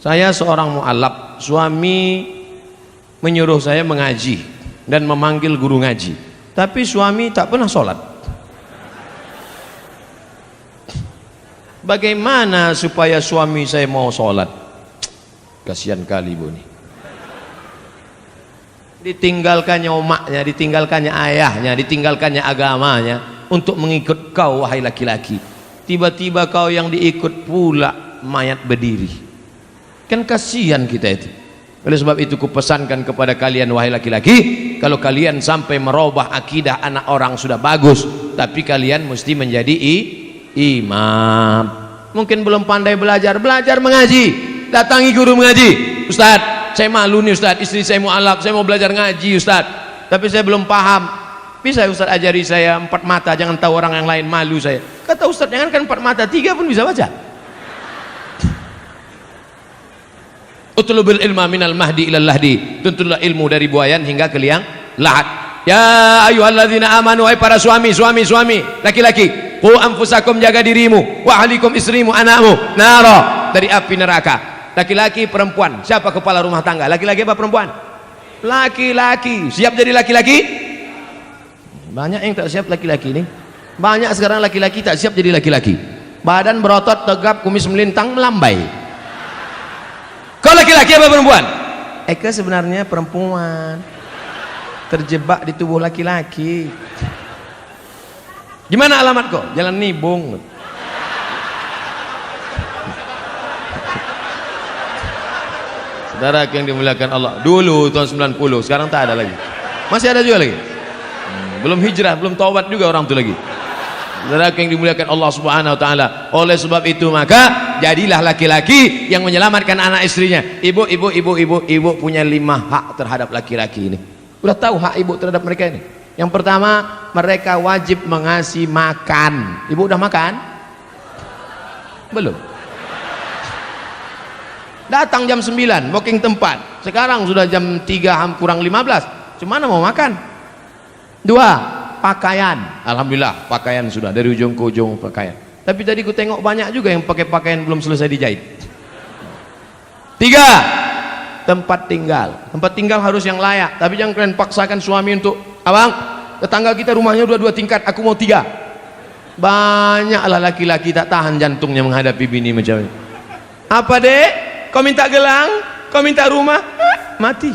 Saya seorang mu'alaf, suami menyuruh saya mengaji dan memanggil guru ngaji, tapi suami tak pernah sholat. Bagaimana supaya suami saya mau sholat? Kasihan kali ibu nih, ditinggalkannya umaknya, ditinggalkannya ayahnya, ditinggalkannya agamanya untuk mengikut kau wahai laki-laki. Tiba-tiba kau yang diikut pula mayat berdiri. Kan kasihan kita itu. Oleh sebab itu kupesankan kepada kalian wahai laki-laki, kalau kalian sampai merubah akidah anak orang sudah bagus, tapi kalian mesti menjadi imam. Mungkin belum pandai belajar mengaji, datangi guru mengaji. Ustaz, saya malu nih Ustaz, istri saya mu'alaf, saya mau belajar ngaji Ustaz, tapi saya belum paham. Bisa Ustaz ajari saya 4 mata, jangan tahu orang yang lain, malu saya. Kata Ustaz, jangan kan 4 mata, 3 pun bisa baca. Utlubul ilma minal mahdi ilal lahdi, tuntutlah ilmu dari buayan hingga ke liang lahat. Ya ayyuhalladzina amanu, wahai para suami, laki-laki, qu anfusakum, jaga dirimu, wa ahlikum, istrimu, anakmu, nara, dari api neraka. Laki-laki, perempuan, siapa kepala rumah tangga? Laki-laki apa perempuan? Laki-laki. Siap jadi laki-laki? Banyak yang tak siap laki-laki ini. Banyak sekarang laki-laki tak siap jadi laki-laki. Badan berotot, tegap, kumis melintang, melambai. Kau laki-laki apa perempuan? Eka sebenarnya perempuan, terjebak di tubuh laki-laki. Gimana alamat kau? Jalan Nibung. Saudara yang dimuliakan Allah, dulu tahun 90, sekarang tak ada lagi. Masih ada juga lagi. Belum hijrah, belum taubat juga orang itu lagi. Saudara yang dimuliakan Allah Subhanahu wa taala. Oleh sebab itu maka jadilah laki-laki yang menyelamatkan anak istrinya. Ibu punya 5 hak terhadap laki-laki ini. Udah tahu hak ibu terhadap mereka ini? Yang pertama, mereka wajib mengasih makan. Ibu udah makan? Belum. Datang jam 9, booking tempat. Sekarang sudah jam 3 kurang 15. Cuma mau makan? 2. Pakaian. Alhamdulillah pakaian sudah dari ujung ke ujung pakaian. Tapi tadi ku tengok banyak juga yang pakai pakaian belum selesai dijahit. 3. Tempat tinggal. Tempat tinggal harus yang layak. Tapi jangan kalian paksakan suami untuk, abang, tetangga kita rumahnya udah 2 tingkat, aku mau 3. Banyaklah laki-laki tak tahan jantungnya menghadapi bini macam ini. Apa dek? Kau minta gelang? Kau minta rumah? Mati.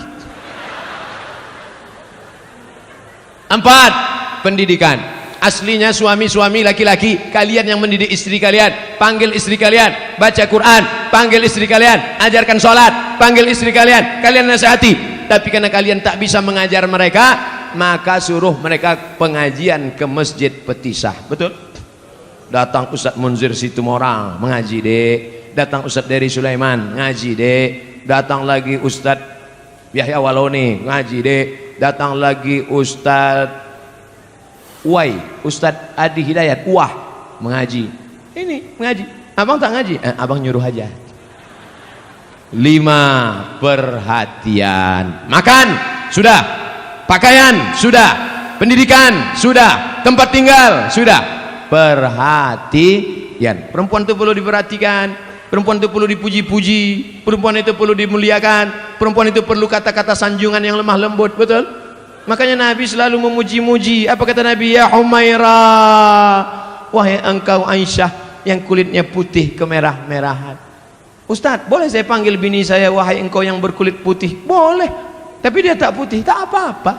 4. Pendidikan. Aslinya suami-suami laki-laki, kalian yang mendidik istri kalian, panggil istri kalian baca Quran, panggil istri kalian ajarkan sholat, panggil istri kalian nasihati. Tapi karena kalian tak bisa mengajar mereka, maka suruh mereka pengajian ke Masjid Petisah. Betul? Datang Ustaz Munzir Situmorang mengaji dek, datang Ustaz Dery Sulaiman ngaji dek, datang lagi Ustaz Yahya Waloni ngaji dek, datang lagi Ustaz Ustadz Adi Hidayat mengaji. Ini mengaji. Abang tak ngaji? Abang nyuruh aja. 5. Perhatian. Makan sudah, pakaian sudah, pendidikan sudah, tempat tinggal sudah. Perhatian. Perempuan itu perlu diperhatikan, perempuan itu perlu dipuji-puji, perempuan itu perlu dimuliakan, perempuan itu perlu kata-kata sanjungan yang lemah lembut. Betul? Makanya Nabi selalu memuji-muji. Apa kata Nabi? Ya Humairah, wahai engkau Aisyah yang kulitnya putih kemerah-merahan. Ustaz, boleh saya panggil bini saya wahai engkau yang berkulit putih? Boleh. Tapi dia tak putih, tak apa-apa.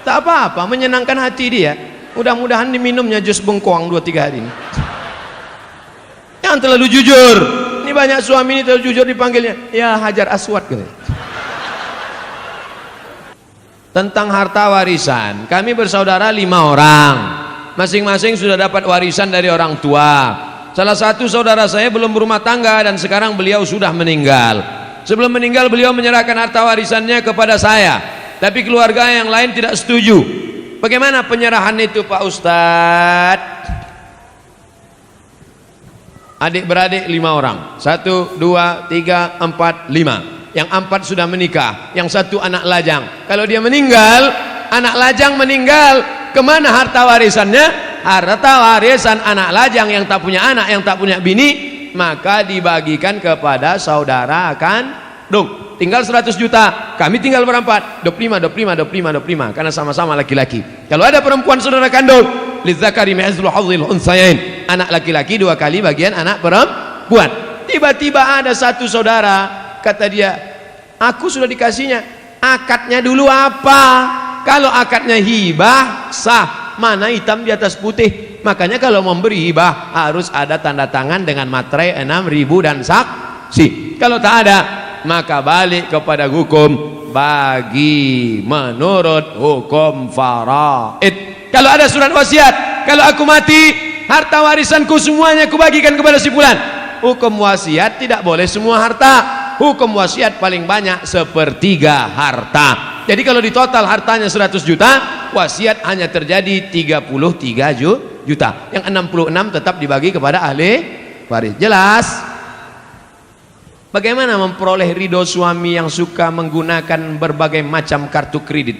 Tak apa-apa, menyenangkan hati dia. Mudah-mudahan diminumnya jus bengkoang 2-3 hari ini. Yang terlalu jujur. Ini banyak suami ini terlalu jujur dipanggilnya ya Hajar Aswad gitu. Tentang harta warisan, kami bersaudara 5 orang, masing-masing sudah dapat warisan dari orang tua. Salah satu saudara saya belum berumah tangga dan sekarang beliau sudah meninggal. Sebelum meninggal beliau menyerahkan harta warisannya kepada saya, tapi keluarga yang lain tidak setuju. Bagaimana penyerahan itu Pak Ustadz? Adik-beradik 5 orang, 1, 2, 3, 4, 5. Yang 4 sudah menikah, yang 1 anak lajang. Kalau dia meninggal, anak lajang meninggal, kemana harta warisannya? Harta warisan anak lajang yang tak punya anak, yang tak punya bini, maka dibagikan kepada saudara kandung. Tinggal 100 juta, kami tinggal berempat, 25 karena sama-sama laki-laki. Kalau ada perempuan saudara kandung, lidzakari mithlu hadzil unthayain, anak laki-laki 2 kali bagian anak perempuan. Tiba-tiba ada satu saudara, kata dia, aku sudah dikasihnya, akadnya dulu apa? Kalau akadnya hibah sah, mana hitam di atas putih. Makanya kalau memberi hibah harus ada tanda tangan dengan materai 6.000 dan saksi. Kalau tak ada, maka balik kepada hukum bagi menurut hukum faraid. Kalau ada surat wasiat, kalau aku mati, harta warisanku semuanya aku bagikan kepada si fulan. Hukum wasiat tidak boleh semua harta. Hukum wasiat paling banyak 1/3 harta. Jadi kalau di total hartanya 100 juta, wasiat hanya terjadi 33 juta. Yang 66 tetap dibagi kepada ahli waris. Jelas? Bagaimana memperoleh ridho suami yang suka menggunakan berbagai macam kartu kredit?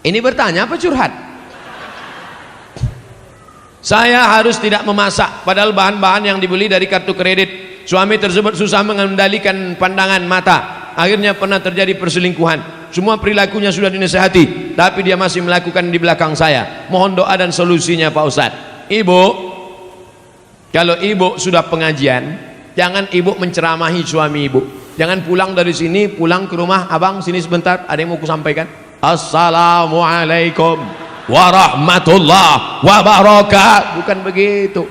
Ini bertanya apa curhat? Saya harus tidak memasak, padahal bahan-bahan yang dibeli dari kartu kredit. Suami tersebut susah mengendalikan pandangan mata. Akhirnya pernah terjadi perselingkuhan. Semua perilakunya sudah dinasihati, tapi dia masih melakukan di belakang saya. Mohon doa dan solusinya Pak Ustadz. Ibu, kalau ibu sudah pengajian, jangan ibu menceramahi suami ibu. Jangan pulang dari sini, pulang ke rumah, abang sini sebentar, ada yang mau kusampaikan. Assalamualaikum warahmatullahi wabarakatuh. Bukan begitu.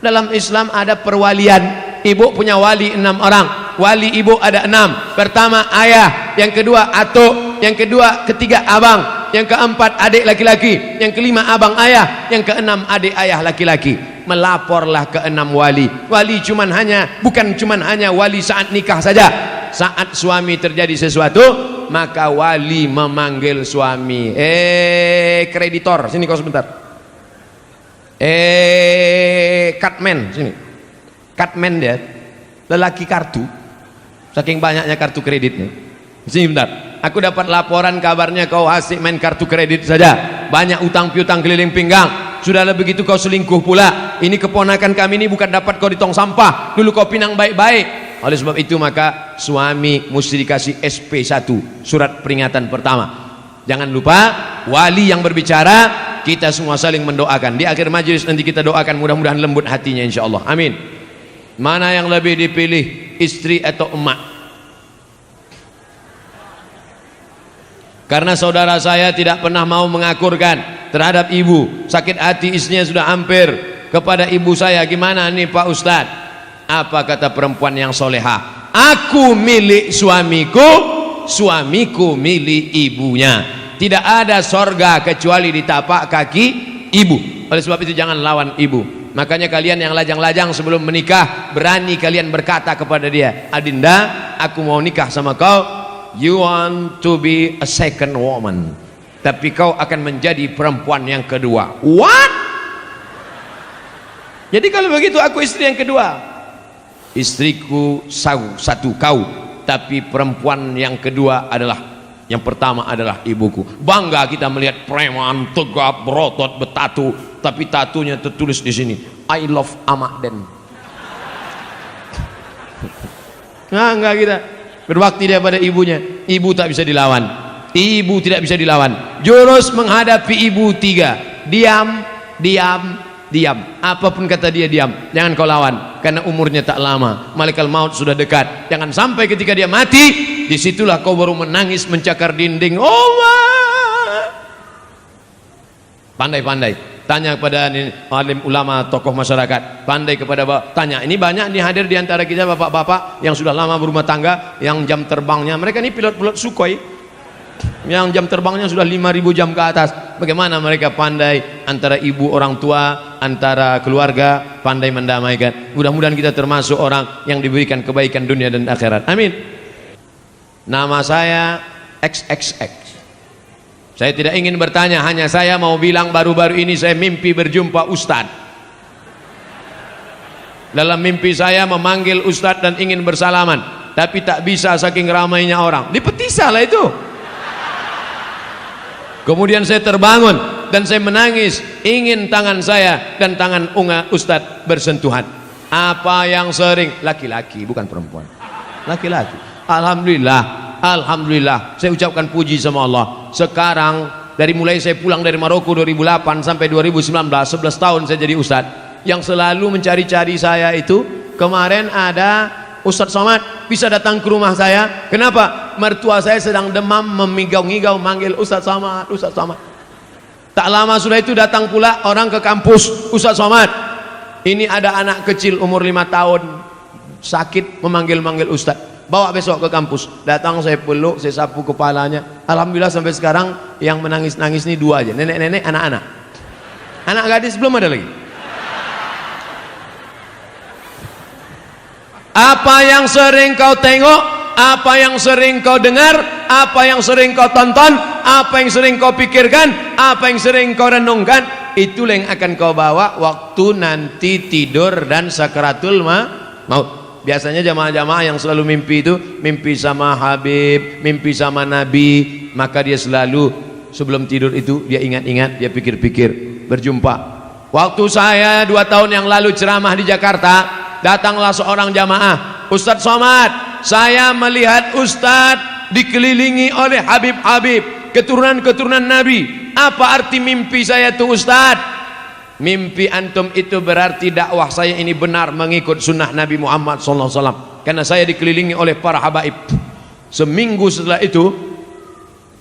Dalam Islam ada perwalian. Ibu punya wali 6 orang. Wali ibu ada 6. Pertama ayah, yang kedua atuk, yang ketiga abang, yang keempat adik laki-laki, yang kelima abang ayah, yang keenam adik ayah laki-laki. Melaporlah ke 6 wali. Wali bukan cuman hanya wali saat nikah saja. Saat suami terjadi sesuatu, maka wali memanggil suami. Kreditor, sini kau sebentar. Cutman, sini. Cutman dia, lelaki kartu. Saking banyaknya kartu kreditnya. Sini bentar. Aku dapat laporan kabarnya kau asik main kartu kredit saja. Banyak utang piutang keliling pinggang. Sudah begitu kau selingkuh pula. Ini keponakan kami ini bukan dapat kau di tong sampah. Dulu kau pinang baik-baik. Oleh sebab itu maka suami mesti dikasih SP1, surat peringatan pertama. Jangan lupa wali yang berbicara, kita semua saling mendoakan. Di akhir majelis nanti kita doakan mudah-mudahan lembut hatinya insyaallah. Amin. Mana yang lebih dipilih, istri atau emak? Karena saudara saya tidak pernah mau mengakurkan terhadap ibu. Sakit hati istrinya sudah hampir kepada ibu saya. Gimana nih Pak Ustadz? Apa kata perempuan yang solehah? Aku milik suamiku, suamiku milik ibunya. Tidak ada sorga kecuali di tapak kaki ibu. Oleh sebab itu jangan lawan ibu. Makanya kalian yang lajang-lajang sebelum menikah, berani kalian berkata kepada dia, Adinda, aku mau nikah sama kau. You want to be a second woman, tapi kau akan menjadi perempuan yang kedua. What? Jadi kalau begitu aku istri yang kedua. Istriku satu kau, tapi perempuan yang kedua adalah, yang pertama adalah ibuku. Bangga kita melihat preman tegap berotot bertatu, tapi tatunya tertulis di sini, I love Amak Den. Nah, enggak kita berbakti dia pada ibunya. Ibu tak bisa dilawan. Ibu tidak bisa dilawan. Jurus menghadapi ibu 3. Diam, diam, diam. Apapun kata dia diam. Jangan kau lawan, karena umurnya tak lama. Malaikat maut sudah dekat. Jangan sampai ketika dia mati, disitulah kau baru menangis mencakar dinding. Oh, pandai-pandai. Tanya kepada alim ulama, tokoh masyarakat. Pandai kepada tanya. Ini banyak nih hadir di antara kita bapak-bapak yang sudah lama berumah tangga, yang jam terbangnya, mereka ini pilot-pilot Sukhoi, yang jam terbangnya sudah 5.000 jam ke atas. Bagaimana mereka pandai antara ibu orang tua, antara keluarga, pandai mendamaikan. Mudah-mudahan kita termasuk orang yang diberikan kebaikan dunia dan akhirat. Amin. Nama saya XXX. Saya tidak ingin bertanya, hanya saya mau bilang baru-baru ini saya mimpi berjumpa Ustadz. Dalam mimpi saya memanggil Ustadz dan ingin bersalaman, tapi tak bisa saking ramainya orang. Dipetisah lah itu. Kemudian saya terbangun, dan saya menangis, ingin tangan saya dan tangan Ustadz bersentuhan. Apa yang sering? Laki-laki, bukan perempuan, laki-laki. Alhamdulillah, saya ucapkan puji sama Allah. Sekarang dari mulai saya pulang dari Maroko 2008 sampai 2019, 11 tahun saya jadi Ustadz. Yang selalu mencari-cari saya itu, kemarin ada Ustadz Somad bisa datang ke rumah saya. Kenapa? Mertua saya sedang demam, memigau-ngigau manggil Ustadz Somad, Ustadz Somad. Tak lama sudah itu datang pula orang ke kampus, Ustadz Somad, ini ada anak kecil umur 5 tahun sakit, memanggil-manggil Ustadz, bawa besok ke kampus. Datang, saya peluk, saya sapu kepalanya. Alhamdulillah sampai sekarang yang menangis-nangis ini 2 aja, nenek-nenek, anak-anak. Anak gadis belum ada lagi. Apa yang sering kau tengok, apa yang sering kau dengar, apa yang sering kau tonton, apa yang sering kau pikirkan, apa yang sering kau renungkan, itulah yang akan kau bawa waktu nanti tidur dan sakaratul maut. Biasanya jamaah-jamaah yang selalu mimpi itu, mimpi sama Habib, mimpi sama Nabi, maka dia selalu sebelum tidur itu dia ingat-ingat, dia pikir-pikir, berjumpa. Waktu saya 2 tahun yang lalu ceramah di Jakarta, datanglah seorang jamaah, Ustadz Somad, saya melihat Ustadz dikelilingi oleh Habib-Habib, keturunan-keturunan Nabi. Apa arti mimpi saya itu Ustadz? Mimpi antum itu berarti dakwah saya ini benar mengikut sunnah Nabi Muhammad SAW, karena saya dikelilingi oleh para habaib. Seminggu setelah itu,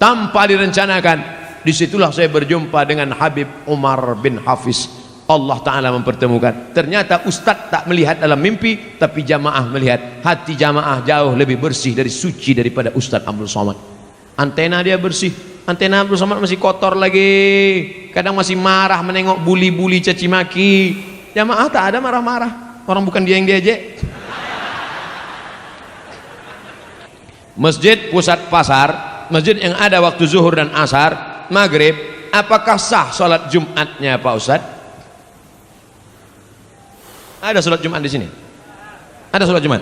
tanpa direncanakan, disitulah saya berjumpa dengan Habib Umar bin Hafiz. Allah Ta'ala mempertemukan. Ternyata Ustadz tak melihat dalam mimpi, tapi jamaah melihat. Hati jamaah jauh lebih bersih dari suci daripada Ustadz Abdul Somad. Antena dia bersih, antena Abdul Somad masih kotor lagi. Kadang masih marah menengok buli-buli caci maki. Jamaah tak ada marah-marah, orang bukan dia yang diejek. Masjid pusat pasar, masjid yang ada waktu zuhur dan asar, maghrib, apakah sah sholat Jumatnya Pak Ustadz? Ada sholat Jumat di sini? Ada sholat Jumat?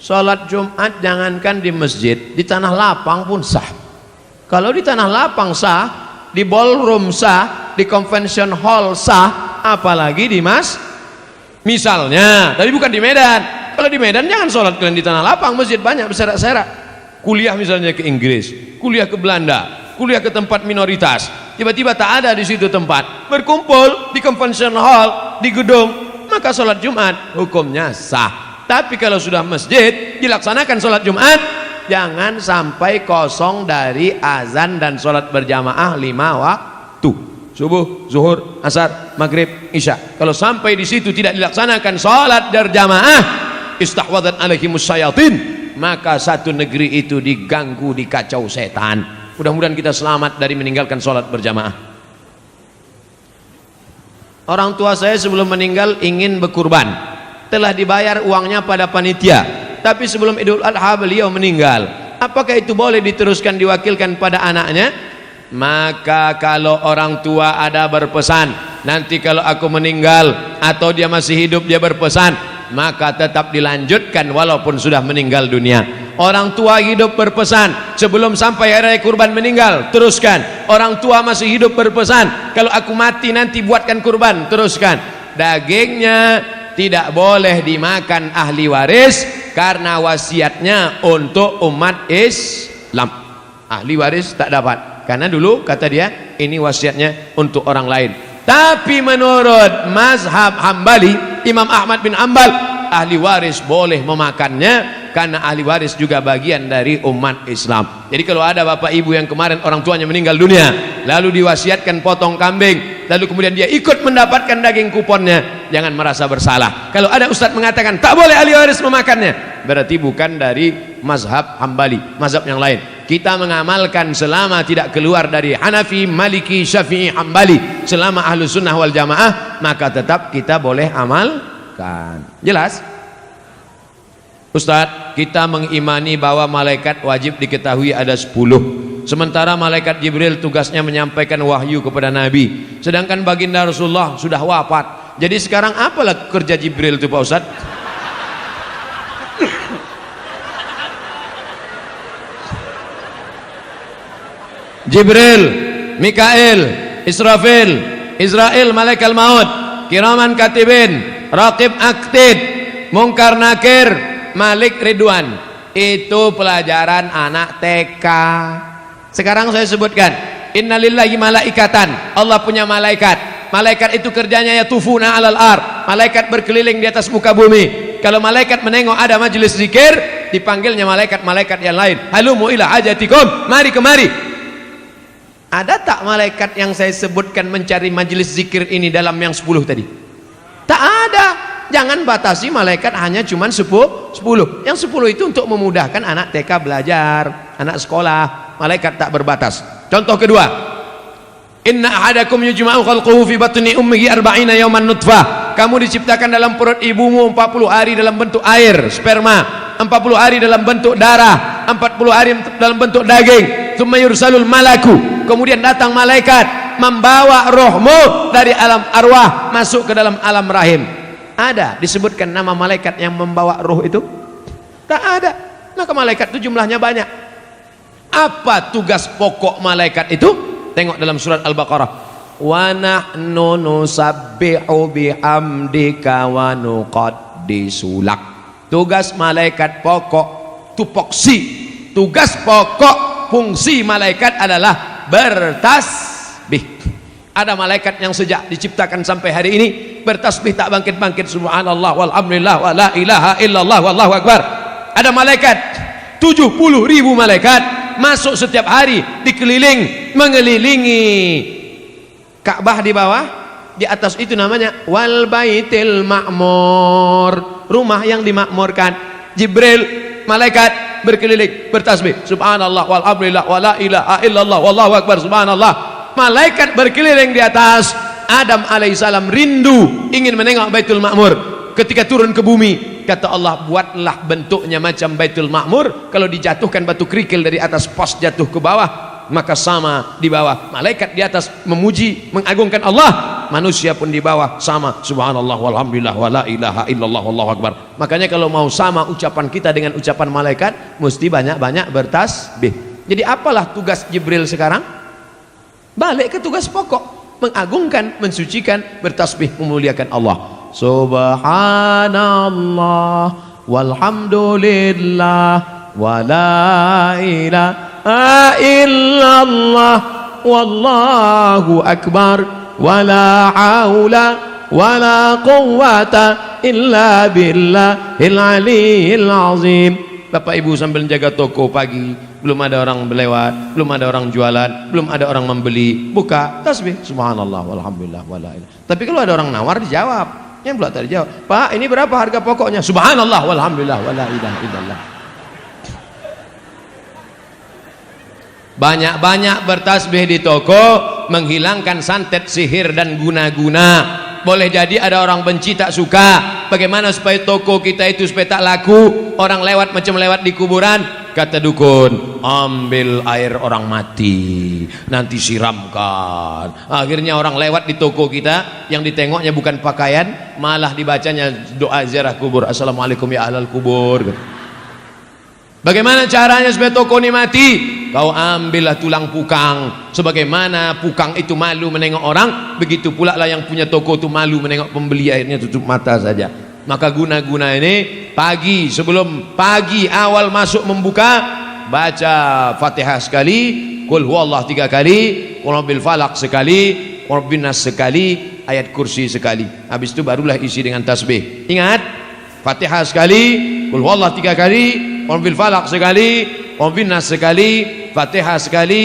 Sholat Jumat jangankan di masjid, di tanah lapang pun sah. Kalau di tanah lapang sah, di ballroom sah, di convention hall sah, apalagi di misalnya, tapi bukan di Medan. Kalau di Medan jangan sholat kalian di tanah lapang, masjid banyak berserak-serak. Kuliah misalnya ke Inggris, kuliah ke Belanda, kuliah ke tempat minoritas, tiba-tiba tak ada di situ tempat, berkumpul di convention hall, di gedung, maka sholat Jumat hukumnya sah. Tapi kalau sudah masjid dilaksanakan sholat Jumat, jangan sampai kosong dari azan dan sholat berjamaah 5 waktu, subuh, zuhur, asar, maghrib, isya. Kalau sampai di situ tidak dilaksanakan sholat berjamaah, istahwadat alaihimus syayatin, maka satu negeri itu diganggu, dikacau setan. Mudah-mudahan kita selamat dari meninggalkan sholat berjamaah. Orang tua saya sebelum meninggal ingin berkurban, telah dibayar uangnya pada panitia, tapi sebelum Idul Adha beliau meninggal. Apakah itu boleh diteruskan, diwakilkan pada anaknya? Maka kalau orang tua ada berpesan, nanti kalau aku meninggal atau dia masih hidup dia berpesan, maka tetap dilanjutkan walaupun sudah meninggal dunia. Orang tua hidup berpesan, sebelum sampai hari kurban meninggal, teruskan. Orang tua masih hidup berpesan, kalau aku mati nanti buatkan kurban, teruskan. Dagingnya tidak boleh dimakan ahli waris, karena wasiatnya untuk umat Islam. Ahli waris tak dapat, karena dulu kata dia ini wasiatnya untuk orang lain. Tapi menurut mazhab Hambali, Imam Ahmad bin Hanbal, ahli waris boleh memakannya, karena ahli waris juga bagian dari umat Islam. Jadi kalau ada bapak ibu yang kemarin orang tuanya meninggal dunia, lalu diwasiatkan potong kambing, lalu kemudian dia ikut mendapatkan daging kuponnya, jangan merasa bersalah. Kalau ada ustadz mengatakan tak boleh ahli waris memakannya, berarti bukan dari mazhab Hambali, mazhab yang lain. Kita mengamalkan selama tidak keluar dari Hanafi, Maliki, Syafi'i, Hambali, selama ahlu sunnah wal jamaah, maka tetap kita boleh amalkan. Jelas? Ustadz, kita mengimani bahwa malaikat wajib diketahui ada 10. Sementara malaikat Jibril tugasnya menyampaikan wahyu kepada Nabi, sedangkan baginda Rasulullah sudah wafat. Jadi sekarang apalah kerja Jibril itu Pak Ustadz? Jibril, Mikail, Israfil, Israel malaikat maut, kiraman katibin, raqib aktid, mungkar nakir, malik ridwan. Itu pelajaran anak TK. Sekarang saya sebutkan, innalillahi malaikatan, Allah punya malaikat. Malaikat itu kerjanya yatufuna alal ar, malaikat berkeliling di atas muka bumi. Kalau malaikat menengok ada majelis zikir, dipanggilnya malaikat-malaikat yang lain, halumu ila hajatikum, mari kemari. Ada tak malaikat yang saya sebutkan mencari majelis zikir ini dalam yang 10 tadi? Tak ada. Jangan batasi malaikat hanya cuma 10. Yang 10 itu untuk memudahkan anak TK belajar, anak sekolah. Malaikat tak berbatas. Contoh kedua, inna ahadakum yujma'u khalquhu fi batni ummihi 40 yawman nutfah. Kamu diciptakan dalam perut ibumu 40 hari dalam bentuk air, sperma, 40 hari dalam bentuk darah, 40 hari dalam bentuk daging. Tsumma yursalul malaku, kemudian datang malaikat membawa rohmu dari alam arwah masuk ke dalam alam rahim. Ada disebutkan nama malaikat yang membawa roh itu? Tak ada. Maka malaikat itu jumlahnya banyak. Apa tugas pokok malaikat itu? Tengok dalam surat Al-Baqarah. Wa nahnu nusabbihu bihamdika wa nuqaddisu lak. Tugas malaikat pokok, tupoksi. Tugas pokok fungsi malaikat adalah bertasbih. Ada malaikat yang sejak diciptakan sampai hari ini bertasbih tak bangkit-bangkit, subhanallah walhamdulillah wa la ilaha illallah wallahu akbar. Ada malaikat 70.000 malaikat masuk setiap hari dikeliling mengelilingi Ka'bah di bawah, di atas itu namanya wal baitil ma'mur, rumah yang dimakmurkan. Jibril malaikat berkeliling bertasbih subhanallah walhamdulillah wa la ilaha illallah wallahu akbar subhanallah. Malaikat berkeliling di atas. Adam alaihissalam rindu ingin menengok Baitul Ma'mur. Ketika turun ke bumi, kata Allah, buatlah bentuknya macam Baitul Ma'mur. Kalau dijatuhkan batu kerikil dari atas pos jatuh ke bawah, maka sama di bawah. Malaikat di atas memuji, mengagungkan Allah, manusia pun di bawah sama, subhanallah walhamdulillah wa la ilaha illallah wallahu akbar. Makanya kalau mau sama ucapan kita dengan ucapan malaikat, mesti banyak-banyak bertasbih. Jadi apalah tugas Jibril sekarang? Balik ke tugas pokok, mengagungkan, mensucikan, bertasbih, memuliakan Allah. Subhanallah walhamdulillah wa la ilaha illallah wallahu akbar wa la haula wa la quwwata illa billahil aliyyil azim. Bapak Ibu sambil jaga toko pagi, belum ada orang berlewat, belum ada orang jualan, belum ada orang membeli, buka tasbih subhanallah walhamdulillah wala ilaha. Tapi kalau ada orang nawar dijawab, yang pula tak dijawab, Pak ini berapa harga pokoknya? Subhanallah walhamdulillah wala ilaha illallah. Banyak-banyak bertasbih di toko, menghilangkan santet, sihir dan guna-guna. Boleh jadi ada orang benci, tak suka. Bagaimana supaya toko kita itu supaya tak laku? Orang lewat macam lewat di kuburan. Kata dukun, ambil air orang mati, nanti siramkan. Akhirnya orang lewat di toko kita, yang ditengoknya bukan pakaian, malah dibacanya doa ziarah kubur. Assalamualaikum ya ahlal kubur. Bagaimana caranya supaya toko ini mati? Kau ambillah tulang pukang. Sebagaimana pukang itu malu menengok orang, begitu pula lah yang punya toko itu malu menengok pembeli, akhirnya tutup mata saja. Maka guna-guna ini pagi, sebelum pagi awal masuk membuka, baca Fatihah sekali, Qul huwallah 3 kali, Qul bil falaq sekali, Qul bin nas sekali, ayat kursi sekali. Habis itu barulah isi dengan tasbih. Ingat, Fatihah sekali, Qul huwallah 3 kali, Qul bil falaq sekali, Qul bin nas sekali, Fatihah sekali,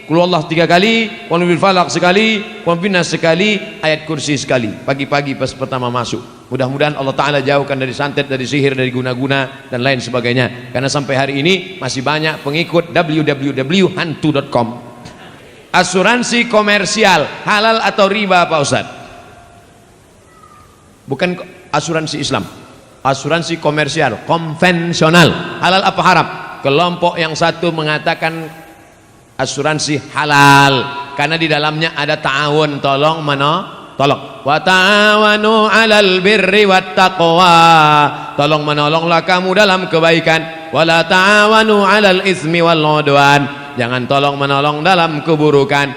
Qul huwallah 3 kali, Qul bil falaq sekali, Qul bin nas sekali, ayat kursi sekali. Pagi-pagi pas pertama masuk. Mudah-mudahan Allah Ta'ala jauhkan dari santet, dari sihir, dari guna-guna dan lain sebagainya. Karena sampai hari ini masih banyak pengikut www.hantu.com. Asuransi komersial halal atau riba Pak Ustaz? Bukan asuransi Islam, asuransi komersial konvensional. Halal apa haram? Kelompok yang satu mengatakan asuransi halal karena di dalamnya ada ta'awun, tolong menolong. Wa ta'awanu 'alal birri wat taqwa, tolong menolonglah kamu dalam kebaikan. Wa la ta'awanu 'alal ismi wal 'udwan, jangan tolong menolong dalam keburukan.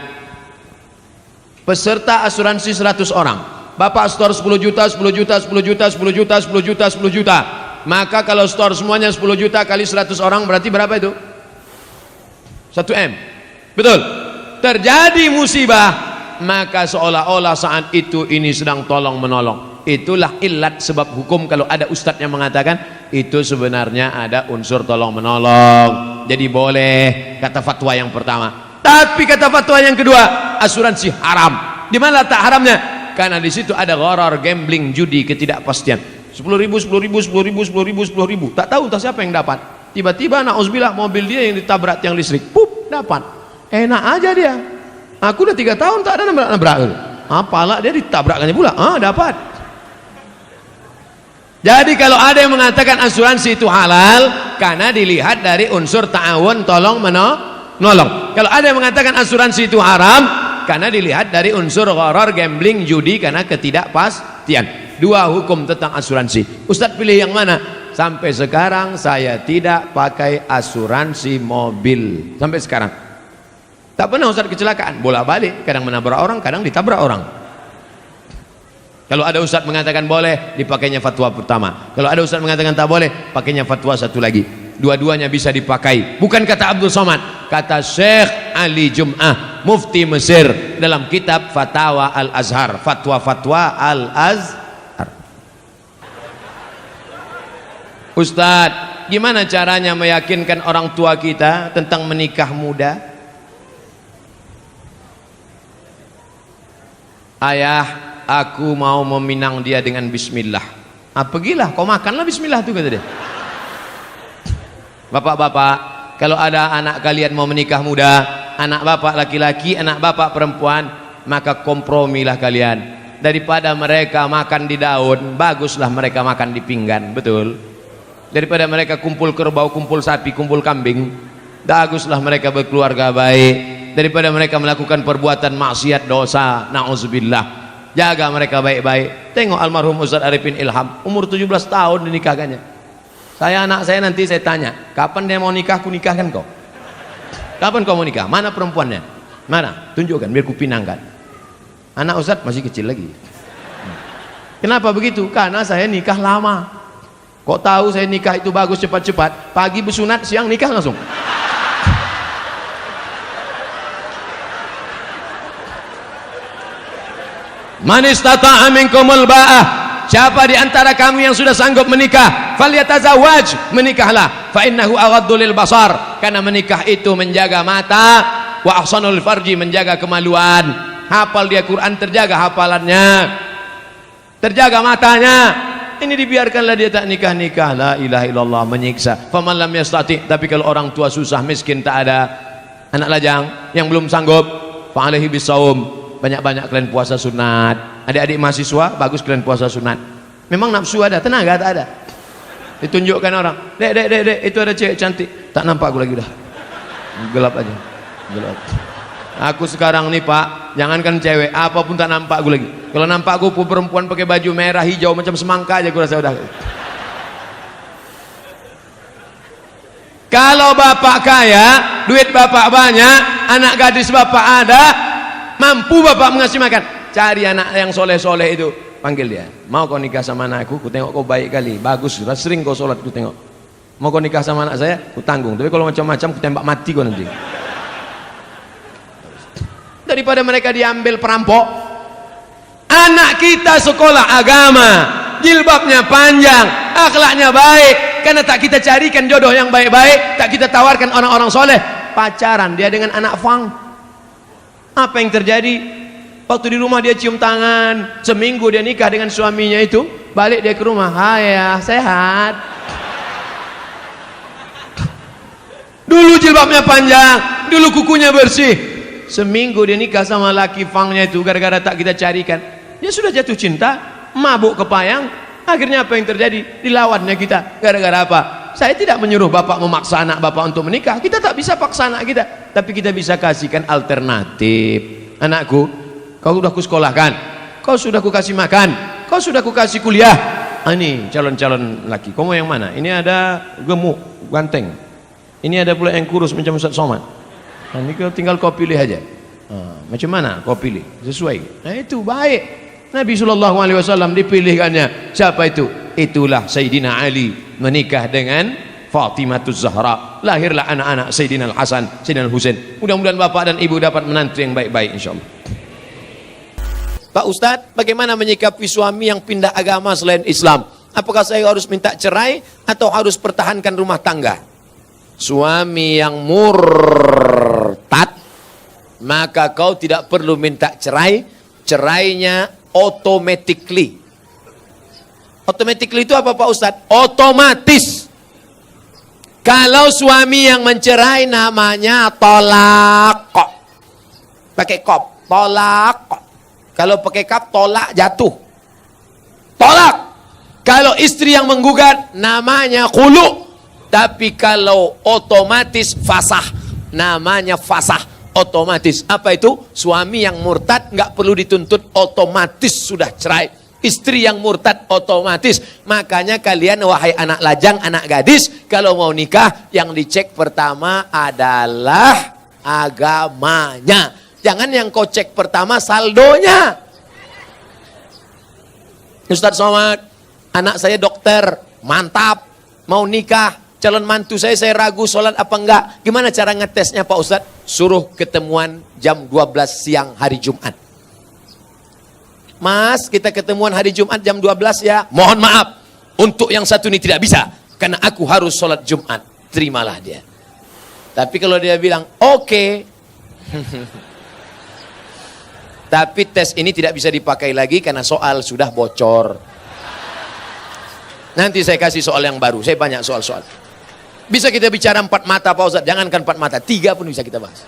Peserta asuransi 100 orang. Bapak store 10 juta, 10 juta, 10 juta, 10 juta, 10 juta, 10 juta. Maka kalau store semuanya 10 juta kali 100 orang berarti berapa itu? 1 M. Betul. Terjadi musibah, maka seolah-olah saat itu ini sedang tolong menolong. Itulah ilat sebab hukum kalau ada ustadz yang mengatakan itu sebenarnya ada unsur tolong menolong. Jadi boleh, kata fatwa yang pertama. Tapi kata fatwa yang kedua, asuransi haram. Di mana letak haramnya? Karena di situ ada gharar, gambling, judi, ketidakpastian. 10.000, 10.000, 10.000, 10.000, 10.000. Tak tahu entah siapa yang dapat. Tiba-tiba nauzubillah mobil dia yang ditabrak tiang listrik. Pup, dapat. Enak aja dia. Aku udah 3 tahun tak ada nabrak-nabrak. Apalah dia ditabrakkannya pula. Dapat. Jadi kalau ada yang mengatakan asuransi itu halal karena dilihat dari unsur ta'awun, tolong menolong. Kalau ada yang mengatakan asuransi itu haram karena dilihat dari unsur gharar, gambling, judi karena ketidakpastian. 2 hukum tentang asuransi. Ustadz pilih yang mana? Sampai sekarang saya tidak pakai asuransi mobil. Sampai sekarang tak pernah Ustadz kecelakaan, bolak-balik, kadang menabrak orang, kadang ditabrak orang. Kalau ada Ustadz mengatakan boleh, dipakainya fatwa pertama. Kalau ada Ustadz mengatakan tak boleh, pakainya fatwa satu lagi. Dua-duanya bisa dipakai. Bukan kata Abdul Somad, kata Syekh Ali Jum'ah, mufti Mesir, dalam kitab Fatawa Al-Azhar, fatwa-fatwa Al-Azhar. Ustadz, gimana caranya meyakinkan orang tua kita tentang menikah muda? Ayah, aku mau meminang dia dengan bismillah. Pergilah, kau makanlah bismillah tuh, kata dia. Bapak-bapak, kalau ada anak kalian mau menikah muda, anak bapak laki-laki, anak bapak perempuan, maka kompromilah kalian. Daripada mereka makan di daun, baguslah mereka makan di pinggan. Betul. Daripada mereka kumpul kerbau, kumpul sapi, kumpul kambing, baguslah mereka berkeluarga baik. Daripada mereka melakukan perbuatan maksiat, dosa, na'udzubillah, jaga mereka baik-baik. Tengok almarhum Ustaz Arifin Ilham, umur 17 tahun dinikahkannya. Anak saya nanti saya tanya, kapan dia mau nikah, aku nikahkan kau. Kapan kau mau nikah? Mana perempuannya? Mana? Tunjukkan biar ku pinangkan. Anak Ustaz masih kecil lagi. Kenapa begitu? Karena saya nikah lama. Kok tahu saya nikah itu bagus cepat-cepat? Pagi bersunat, siang nikah langsung. Man istata'a minkumul ba'ah, siapa di antara kamu yang sudah sanggup menikah, falyatazawwaj, menikahlah, fa innahu aghaddu lil basar, karena menikah itu menjaga mata, wa ahsanul farji, menjaga kemaluan. Hafal dia Quran, terjaga hafalannya, terjaga matanya. Ini dibiarkanlah dia tak nikah-nikah, la ilaha illallah, menyiksa. Faman lam yastati, tapi kalau orang tua susah, miskin, tak ada anak lajang yang belum sanggup, fa alaihi bisawm, banyak-banyak kalian puasa sunat. Adik-adik mahasiswa, bagus kalian puasa sunat. Memang nafsu ada, tenaga tak ada. Ditunjukkan orang, dek, itu ada cewek cantik, tak nampak aku lagi dah. Gelap aja, gelap. Aku sekarang nih Pak, jangankan cewek, apapun tak nampak aku lagi. Kalau nampak aku perempuan pakai baju merah hijau macam semangka aja aku rasa udah. Kalau bapak kaya, duit bapak banyak, anak gadis bapak ada, mampu bapak mengasih makan, cari anak yang soleh-soleh itu, panggil dia. Mau kau nikah sama anakku? Ku tengok kau baik kali, bagus, sering kau sholat, ku tengok. Mau kau nikah sama anak saya? Ku tanggung. Tapi kalau macam-macam, ku tembak mati kau nanti. Daripada mereka diambil perampok. Anak kita sekolah agama, jilbabnya panjang, akhlaknya baik, karena tak kita carikan jodoh yang baik-baik, tak kita tawarkan orang-orang soleh, pacaran dia dengan anak fang. Apa yang terjadi? Waktu di rumah dia cium tangan, seminggu dia nikah dengan suaminya itu, balik dia ke rumah, hai ya, sehat. Dulu jilbabnya panjang, dulu kukunya bersih. Seminggu dia nikah sama laki fangnya itu, gara-gara tak kita carikan, dia sudah jatuh cinta, mabuk kepayang. Akhirnya apa yang terjadi? Dilawannya kita. Gara-gara apa? Saya tidak menyuruh bapak memaksa anak bapak untuk menikah, kita tak bisa paksa anak kita, tapi kita bisa kasihkan alternatif. Anakku, kau sudah kusekolahkan, kau sudah kukasih makan, kau sudah kukasih kuliah. Ini calon-calon laki, kau mau yang mana? Ini ada gemuk, ganteng, ini ada pula yang kurus macam Ustaz Somad. Ini tinggal kau pilih aja. Macam mana kau pilih? Sesuai. Nah, itu baik. Nabi SAW dipilihkannya. Siapa itu? Itulah Sayyidina Ali menikah dengan Fatimatuz Zahra. Lahirlah anak-anak Sayyidina Al-Hasan, Sayyidina Al-Husain. Mudah-mudahan bapak dan ibu dapat menantu yang baik-baik insyaallah. Pak Ustadz, bagaimana menyikapi suami yang pindah agama selain Islam? Apakah saya harus minta cerai atau harus pertahankan rumah tangga? Suami yang murtad, maka kau tidak perlu minta cerai. Cerainya automatically. Automatically itu apa Pak Ustadz? Otomatis. Kalau suami yang mencerai namanya tolak. Pakai kop, tolak. Kalau pakai kap, tolak jatuh. Tolak. Kalau istri yang menggugat namanya khulu. Tapi kalau otomatis fasah, namanya fasah otomatis. Apa itu? Suami yang murtad nggak perlu dituntut, otomatis sudah cerai. Istri yang murtad otomatis. Makanya kalian wahai anak lajang, anak gadis, kalau mau nikah yang dicek pertama adalah agamanya. Jangan yang kau cek pertama saldonya. Ustadz Somad, anak saya dokter, mantap, mau nikah. Calon mantu saya ragu sholat apa enggak. Gimana cara ngetesnya Pak Ustadz? Suruh ketemuan jam 12 siang hari Jumat. Mas, kita ketemuan hari Jumat jam 12 ya. Mohon maaf, untuk yang satu ini tidak bisa. Karena aku harus sholat Jumat. Terimalah dia. Tapi kalau dia bilang, oke. Tapi tes ini tidak bisa dipakai lagi karena soal sudah bocor. Nanti saya kasih soal yang baru. Saya banyak soal-soal. Bisa kita bicara 4 mata Pak Ustadz, jangankan 4 mata, 3 pun bisa kita bahas.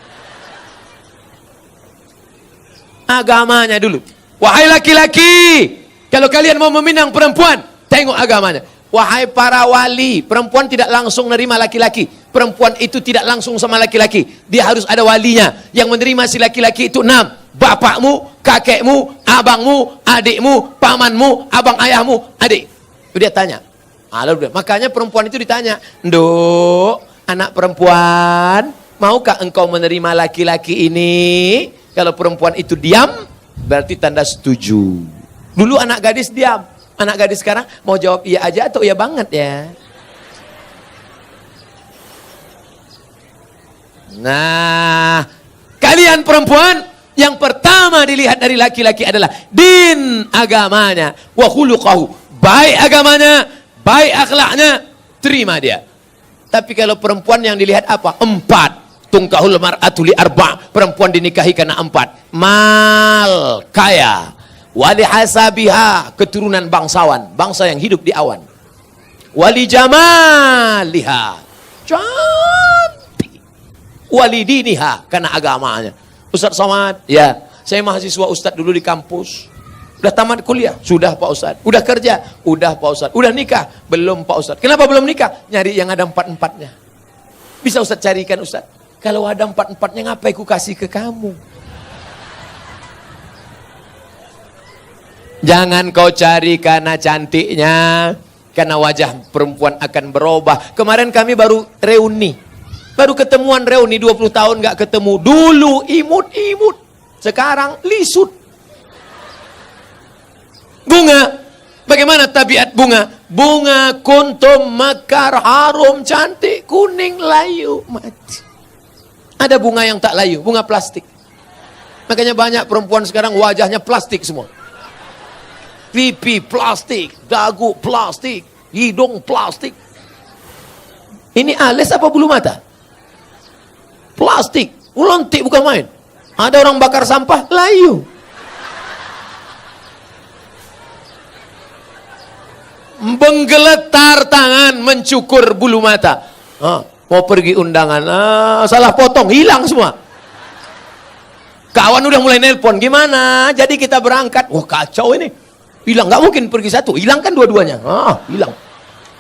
Agamanya dulu. Wahai laki-laki, kalau kalian mau meminang perempuan, tengok agamanya. Wahai para wali, perempuan tidak langsung menerima laki-laki. Perempuan itu tidak langsung sama laki-laki. Dia harus ada walinya. Yang menerima si laki-laki itu 6. Bapakmu, kakekmu, abangmu, adikmu, pamanmu, abang ayahmu, adik. Dia tanya. Makanya perempuan itu ditanya, Nduk, anak perempuan, maukah engkau menerima laki-laki ini? Kalau perempuan itu diam, berarti tanda setuju. Dulu anak gadis diam, anak gadis sekarang mau jawab iya aja atau iya banget ya. Nah, kalian perempuan, yang pertama dilihat dari laki-laki adalah din, agamanya, wa khuluqahu, baik agamanya, baik akhlaknya, terima dia. Tapi kalau perempuan yang dilihat apa? 4. Tungkahul mar'atu li 4. Perempuan dinikahi karena 4. Mal, kaya. Wali hasabiha, keturunan bangsawan, bangsa yang hidup di awan. Wali jamaliha, cantik. Wali diniha, karena agamanya. Ustadz Somad, ya, saya mahasiswa Ustadz dulu di kampus. Udah tamat kuliah? Sudah Pak Ustadz. Udah kerja? Udah Pak Ustadz. Udah nikah? Belum Pak Ustadz. Kenapa belum nikah? Nyari yang ada 4-4-nya. Bisa Ustadz carikan Ustadz? Kalau ada 4-4-nya ngapain ku kasih ke kamu? Jangan kau cari karena cantiknya, karena wajah perempuan akan berubah. Kemarin kami baru reuni. Baru ketemuan reuni 20 tahun gak ketemu. Dulu imut-imut. Sekarang lisut. Bunga, bagaimana tabiat bunga? Bunga kuntum mekar, harum, cantik, kuning, layu, mati. Ada bunga yang tak layu, bunga plastik. Makanya banyak perempuan sekarang wajahnya plastik semua. Pipi plastik, dagu plastik, hidung plastik. Ini alis apa bulu mata? Plastik, ulontik bukan main. Ada orang bakar sampah, layu. Menggeletar tangan mencukur bulu mata. Mau pergi undangan, salah potong, hilang semua. Kawan udah mulai nelpon, gimana? Jadi kita berangkat. Wah kacau ini. Hilang, nggak mungkin pergi satu. Hilang kan dua-duanya. Hilang.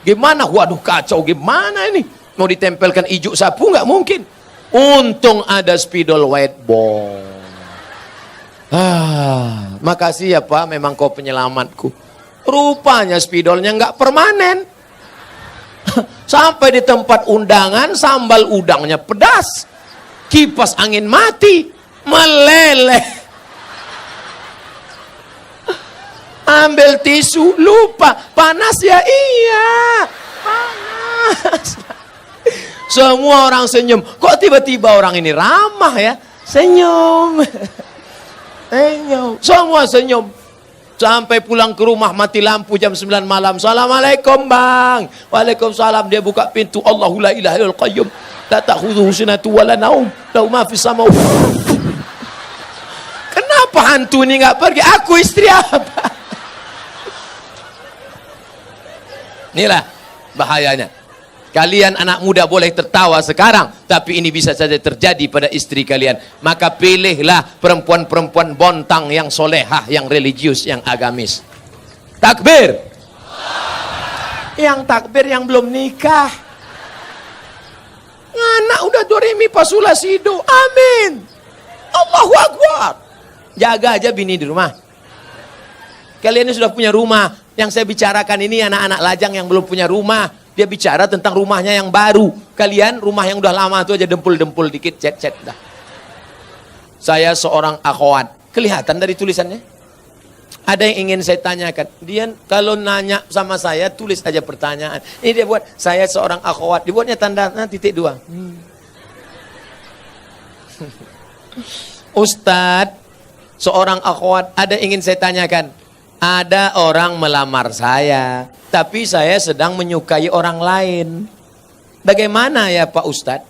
Gimana? Waduh kacau. Gimana ini? Mau ditempelkan ijuk sapu nggak mungkin. Untung ada spidol white ball. Makasih ya Pak, memang kau penyelamatku. Rupanya spidolnya nggak permanen. Sampai di tempat undangan sambal udangnya pedas, kipas angin mati, meleleh. Ambil tisu, lupa. Panas ya? Iya, panas. Semua orang senyum. Kok tiba-tiba orang ini ramah ya? Senyum. Senyum. Semua senyum. Sampai pulang ke rumah mati lampu jam 9 malam. Assalamualaikum bang. Waalaikumsalam. Dia buka pintu. Allahu la ilaha illal qayyum. La ta'khudhuhu sinatun wa la naum. Lahu ma fis samawati. Kenapa hantu ini nggak pergi? Aku istri apa? Inilah bahayanya. Kalian anak muda boleh tertawa sekarang, tapi ini bisa saja terjadi pada istri kalian. Maka pilihlah perempuan-perempuan bontang yang solehah, yang religius, yang agamis. Takbir. Yang takbir yang belum nikah. Anak udah doremi pasula sido. Amin. Allahu Akbar. Jaga aja bini di rumah. Kalian ini sudah punya rumah. Yang saya bicarakan ini anak-anak lajang yang belum punya rumah. Dia bicara tentang rumahnya yang baru. Kalian rumah yang udah lama itu aja dempul-dempul dikit, cet-cet dah. Saya seorang akhwat. Kelihatan dari tulisannya? Ada yang ingin saya tanyakan. Dia kalau nanya sama saya, tulis aja pertanyaan. Ini dia buat, saya seorang akhwat. Dibuatnya tanda titik 2. Ustadz, seorang akhwat, ada yang ingin saya tanyakan. Ada orang melamar saya, tapi saya sedang menyukai orang lain. Bagaimana ya Pak Ustadz?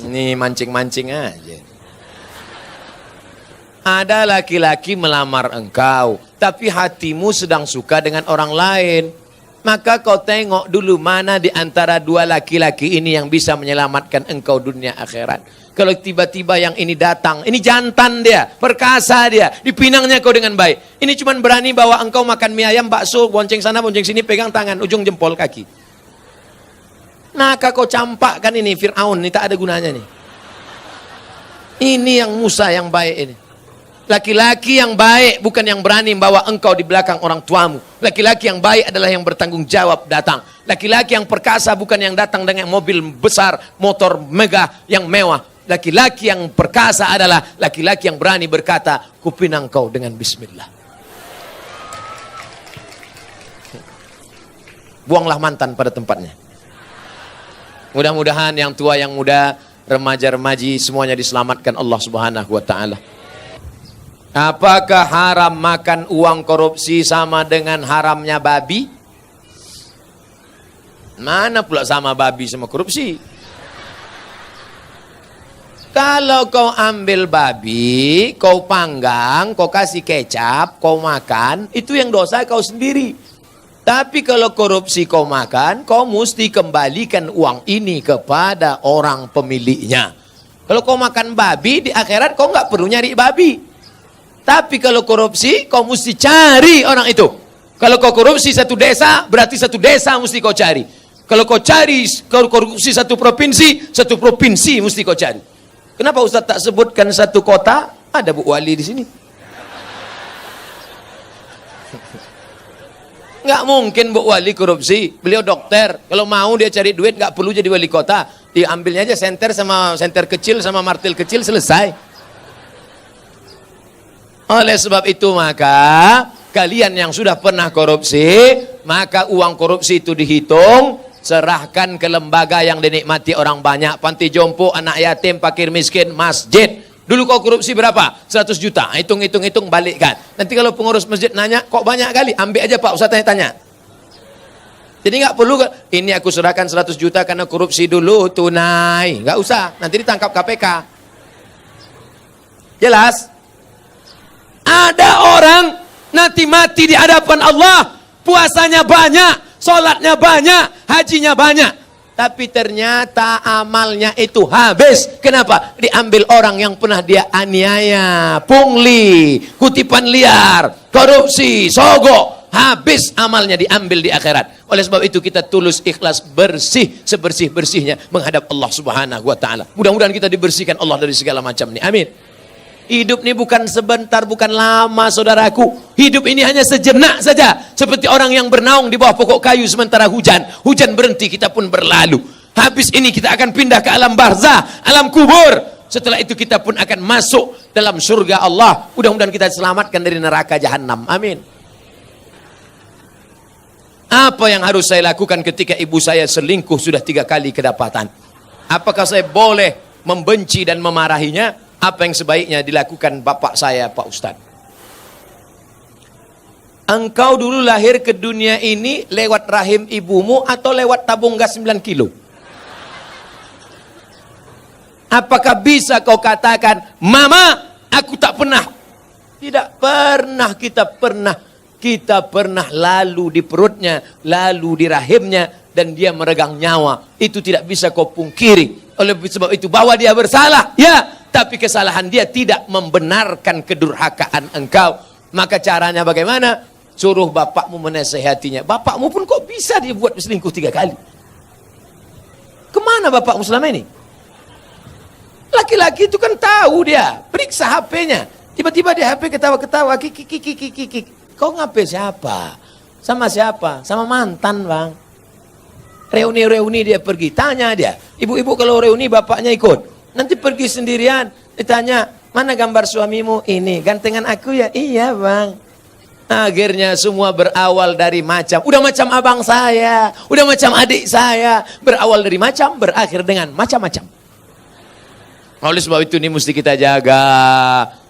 Ini mancing-mancing aja. Ada laki-laki melamar engkau, tapi hatimu sedang suka dengan orang lain. Maka kau tengok dulu mana di antara dua laki-laki ini yang bisa menyelamatkan engkau dunia akhirat. Kalau tiba-tiba yang ini datang, ini jantan dia, perkasa dia, dipinangnya kau dengan baik. Ini cuma berani bawa engkau makan mie ayam, bakso, bonceng sana, bonceng sini, pegang tangan, ujung jempol kaki. Maka kau campakkan ini, Fir'aun, ini tak ada gunanya nih. Ini yang Musa yang baik ini. Laki-laki yang baik bukan yang berani membawa engkau di belakang orang tuamu. Laki-laki yang baik adalah yang bertanggung jawab datang. Laki-laki yang perkasa bukan yang datang dengan mobil besar, motor megah yang mewah. Laki-laki yang perkasa adalah laki-laki yang berani berkata, kupinang kau dengan bismillah. Buanglah mantan pada tempatnya. Mudah-mudahan yang tua, yang muda, remaja-remaji semuanya diselamatkan Allah Subhanahu wa taala. Apakah haram makan uang korupsi sama dengan haramnya babi? Mana pula sama babi sama korupsi? Kalau kau ambil babi, kau panggang, kau kasih kecap, kau makan, itu yang dosa kau sendiri. Tapi kalau korupsi kau makan, kau mesti kembalikan uang ini kepada orang pemiliknya. Kalau kau makan babi, di akhirat kau nggak perlu nyari babi. Tapi kalau korupsi, kau mesti cari orang itu. Kalau kau korupsi satu desa, berarti satu desa mesti kau cari. Kalau kau cari korupsi satu provinsi mesti kau cari. Kenapa Ustaz tak sebutkan satu kota? Ada Bu Wali di sini. Nggak mungkin Bu Wali korupsi. Beliau dokter. Kalau mau dia cari duit nggak perlu jadi wali kota. Diambilnya aja senter sama senter kecil sama martil kecil, selesai. Oleh sebab itu maka kalian yang sudah pernah korupsi, maka uang korupsi itu dihitung, serahkan ke lembaga yang dinikmati orang banyak, panti jompo, anak yatim, fakir miskin, masjid. Dulu kau korupsi berapa? 100 juta. Hitung, balikkan. Nanti kalau pengurus masjid nanya, kok banyak kali? Ambil aja Pak Ustaz tanya. Jadi nggak perlu, ini aku serahkan 100 juta karena korupsi dulu, tunai. Nggak usah, nanti ditangkap KPK. Jelas? Ada orang nanti mati di hadapan Allah, puasanya banyak, sholatnya banyak, hajinya banyak, tapi ternyata amalnya itu habis. Kenapa? Diambil orang yang pernah dia aniaya, pungli, kutipan liar, korupsi, sogok. Habis amalnya, diambil di akhirat. Oleh sebab itu kita tulus, ikhlas, bersih, sebersih-bersihnya menghadap Allah Subhanahu wa taala. Mudah-mudahan kita dibersihkan Allah dari segala macam ini. Amin. Hidup ini bukan sebentar, bukan lama saudaraku. Hidup ini hanya sejenak saja. Seperti orang yang bernaung di bawah pokok kayu sementara hujan. Hujan berhenti, kita pun berlalu. Habis ini kita akan pindah ke alam barzah, alam kubur. Setelah itu kita pun akan masuk dalam surga Allah. Mudah-mudahan kita selamatkan dari neraka jahanam. Amin. Apa yang harus saya lakukan ketika ibu saya selingkuh sudah 3 kali kedapatan? Apakah saya boleh membenci dan memarahinya? Apa yang sebaiknya dilakukan bapak saya, Pak Ustadz? Engkau dulu lahir ke dunia ini lewat rahim ibumu atau lewat tabung gas 9 kilo? Apakah bisa kau katakan, Mama, aku tak pernah? Tidak pernah kita pernah lalu di perutnya, lalu di rahimnya, dan dia meregang nyawa. Itu tidak bisa kau pungkiri. Oleh sebab itu, bahwa dia bersalah, ya, tapi kesalahan dia tidak membenarkan kedurhakaan engkau. Maka caranya bagaimana? Suruh bapakmu menasehatinya. Bapakmu pun kok bisa dia buat selingkuh 3 kali? Kemana bapakmu selama ini? Laki-laki itu kan tahu dia, periksa HP-nya. Tiba-tiba dia HP ketawa-ketawa, kiki. Kau ngapain siapa? Sama siapa? Sama mantan, Bang. Reuni-reuni dia pergi, tanya dia. Ibu-ibu kalau reuni bapaknya ikut. Nanti pergi sendirian, ditanya, mana gambar suamimu? Ini, gantengan aku ya? Iya, Bang. Akhirnya semua berawal dari macam. Udah macam abang saya, udah macam adik saya. Berawal dari macam, berakhir dengan macam-macam. Oleh sebab itu ini mesti kita jaga.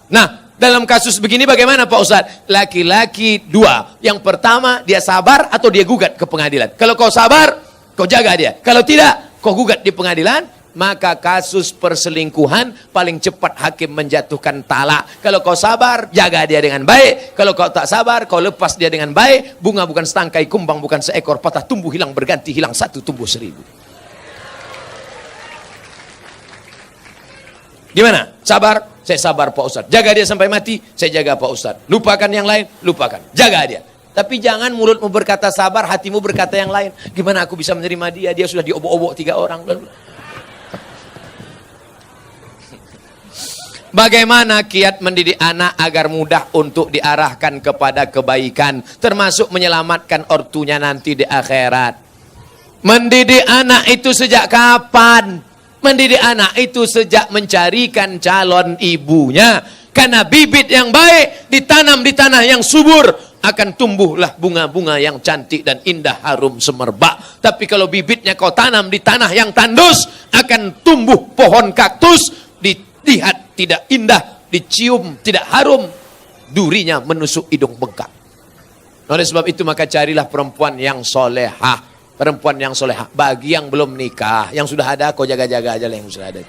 Nah, dalam kasus begini bagaimana Pak Ustadz? Laki-laki 2. Yang pertama, dia sabar atau dia gugat ke pengadilan. Kalau kau sabar, kau jaga dia. Kalau tidak, kau gugat di pengadilan, maka kasus perselingkuhan paling cepat hakim menjatuhkan talak. Kalau kau sabar, jaga dia dengan baik. Kalau kau tak sabar, kau lepas dia dengan baik. Bunga bukan setangkai, kumbang bukan seekor, patah tumbuh hilang berganti, hilang 1 tumbuh 1000. Gimana? Sabar? Saya sabar Pak Ustadz. Jaga dia sampai mati, saya jaga Pak Ustadz. Lupakan yang lain, lupakan. Jaga dia. Tapi jangan mulutmu berkata sabar, hatimu berkata yang lain. Gimana aku bisa menerima dia? Dia sudah diobok-obok 3 orang. Bagaimana kiat mendidik anak agar mudah untuk diarahkan kepada kebaikan, termasuk menyelamatkan ortunya nanti di akhirat? Mendidik anak itu sejak kapan? Mendidik anak itu sejak mencarikan calon ibunya. Karena bibit yang baik ditanam di tanah yang subur, akan tumbuhlah bunga-bunga yang cantik dan indah harum semerbak. Tapi kalau bibitnya kau tanam di tanah yang tandus, akan tumbuh pohon kaktus, dilihat tidak indah, dicium tidak harum, durinya menusuk hidung bengkak. Oleh sebab itu maka carilah perempuan yang solehah. Perempuan yang solehah. Bagi yang belum nikah, yang sudah ada, kau jaga-jaga aja lah yang sudah ada.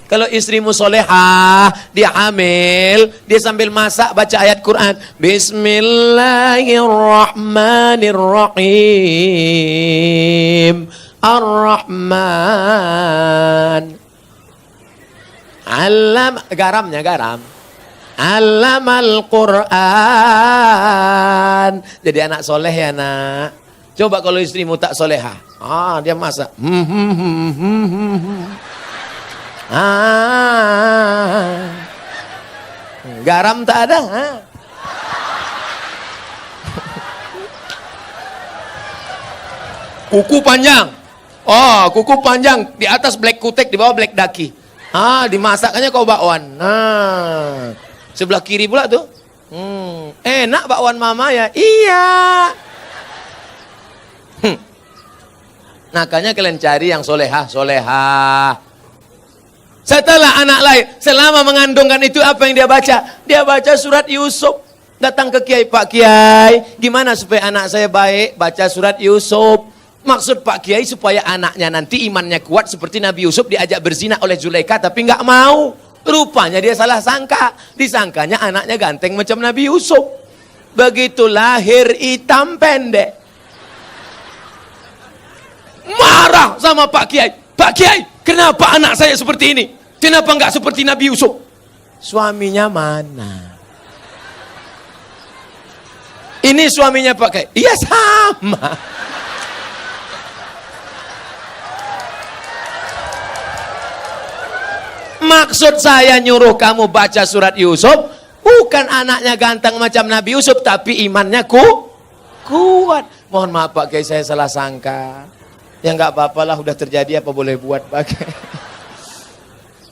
Kalau istrimu solehah, dia hamil, dia sambil masak baca ayat Quran. Bismillahirrahmanirrahim. Ar-Rahman. Garamnya garam. Allamal Quran. Jadi anak soleh ya nak. Coba kalau istrimu tak soleha, dia masak. Garam tak ada. Kuku panjang. Oh, kuku panjang. Di atas black kutek, di bawah black daki. Dimasaknya kau bakwan. Sebelah kiri pula tuh. Enak bakwan mama ya? Iya. Makanya kalian cari yang solehah. Setelah anak lahir, selama mengandungkan itu apa yang dia baca? Dia baca surat Yusuf. Datang ke Kiai, Pak Kiai, gimana supaya anak saya baik? Baca surat Yusuf. Maksud Pak Kiai supaya anaknya nanti imannya kuat seperti Nabi Yusuf diajak berzina oleh Zulaikha tapi nggak mau. Rupanya dia salah sangka. Disangkanya anaknya ganteng macam Nabi Yusuf. Begitu lahir hitam pendek. Marah sama Pak Kiai. Pak Kiai, kenapa anak saya seperti ini? Kenapa enggak seperti Nabi Yusuf? Suaminya mana? Ini suaminya Pak Kiai. Iya sama. Maksud saya nyuruh kamu baca surat Yusuf, bukan anaknya ganteng macam Nabi Yusuf, tapi imannya kuat. Mohon maaf Pak Kiai, saya salah sangka. Ya nggak apa-apalah, udah terjadi, apa boleh buat, pakai.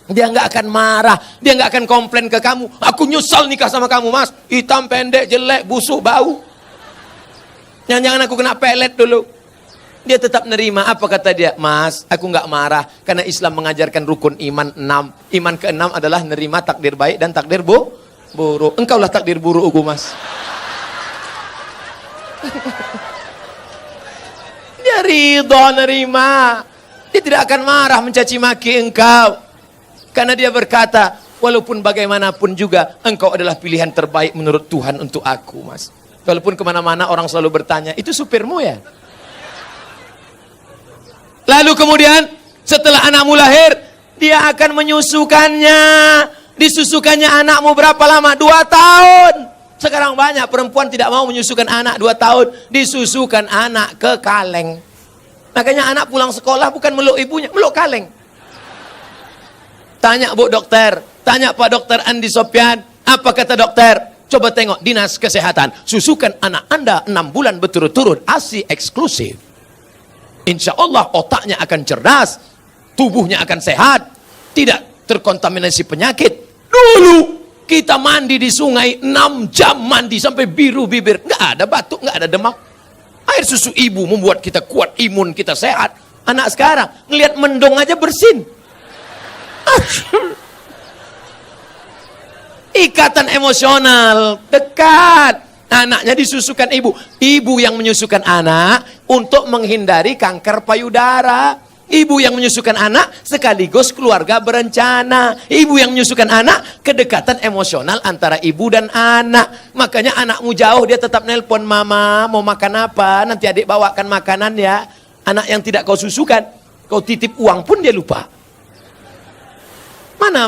Dia nggak akan marah, dia nggak akan komplain ke kamu. Aku nyesal nikah sama kamu, Mas. Hitam, pendek, jelek, busuk, bau. Jangan-jangan aku kena pelet dulu. Dia tetap nerima. Apa kata dia? Mas, aku nggak marah karena Islam mengajarkan rukun iman 6. Iman ke-6 adalah nerima takdir baik dan takdir buruk. Engkaulah takdir burukku, Mas. Dia ridho nerima. Dia tidak akan marah mencaci maki engkau. Karena dia berkata, walaupun bagaimanapun juga engkau adalah pilihan terbaik menurut Tuhan untuk aku, Mas. Walaupun kemana-mana orang selalu bertanya, itu supirmu ya? Lalu kemudian setelah anakmu lahir, dia akan menyusukannya. Disusukannya anakmu berapa lama? 2 tahun. Sekarang banyak perempuan tidak mau menyusukan anak 2 tahun. Disusukan anak ke kaleng. Makanya anak pulang sekolah bukan meluk ibunya, meluk kaleng. Tanya Bu Dokter, tanya Pak Dokter Andi Sopyan, apa kata dokter? Coba tengok dinas kesehatan, susukan anak Anda 6 bulan berturut-turut, ASI eksklusif. Insya Allah otaknya akan cerdas, tubuhnya akan sehat, tidak terkontaminasi penyakit. Dulu kita mandi di sungai 6 jam mandi sampai biru bibir, nggak ada batuk, nggak ada demam. Air susu ibu membuat kita kuat, imun kita sehat. Anak sekarang ngelihat mendong aja bersin. Ikatan emosional dekat. Anaknya disusukan ibu. Ibu yang menyusukan anak untuk menghindari kanker payudara. Ibu yang menyusukan anak sekaligus keluarga berencana. Ibu yang menyusukan anak, kedekatan emosional antara ibu dan anak. Makanya anakmu jauh, dia tetap nelpon, mama mau makan apa, nanti adik bawakan makanan ya. Anak yang tidak kau susukan, kau titip uang pun dia lupa. Mana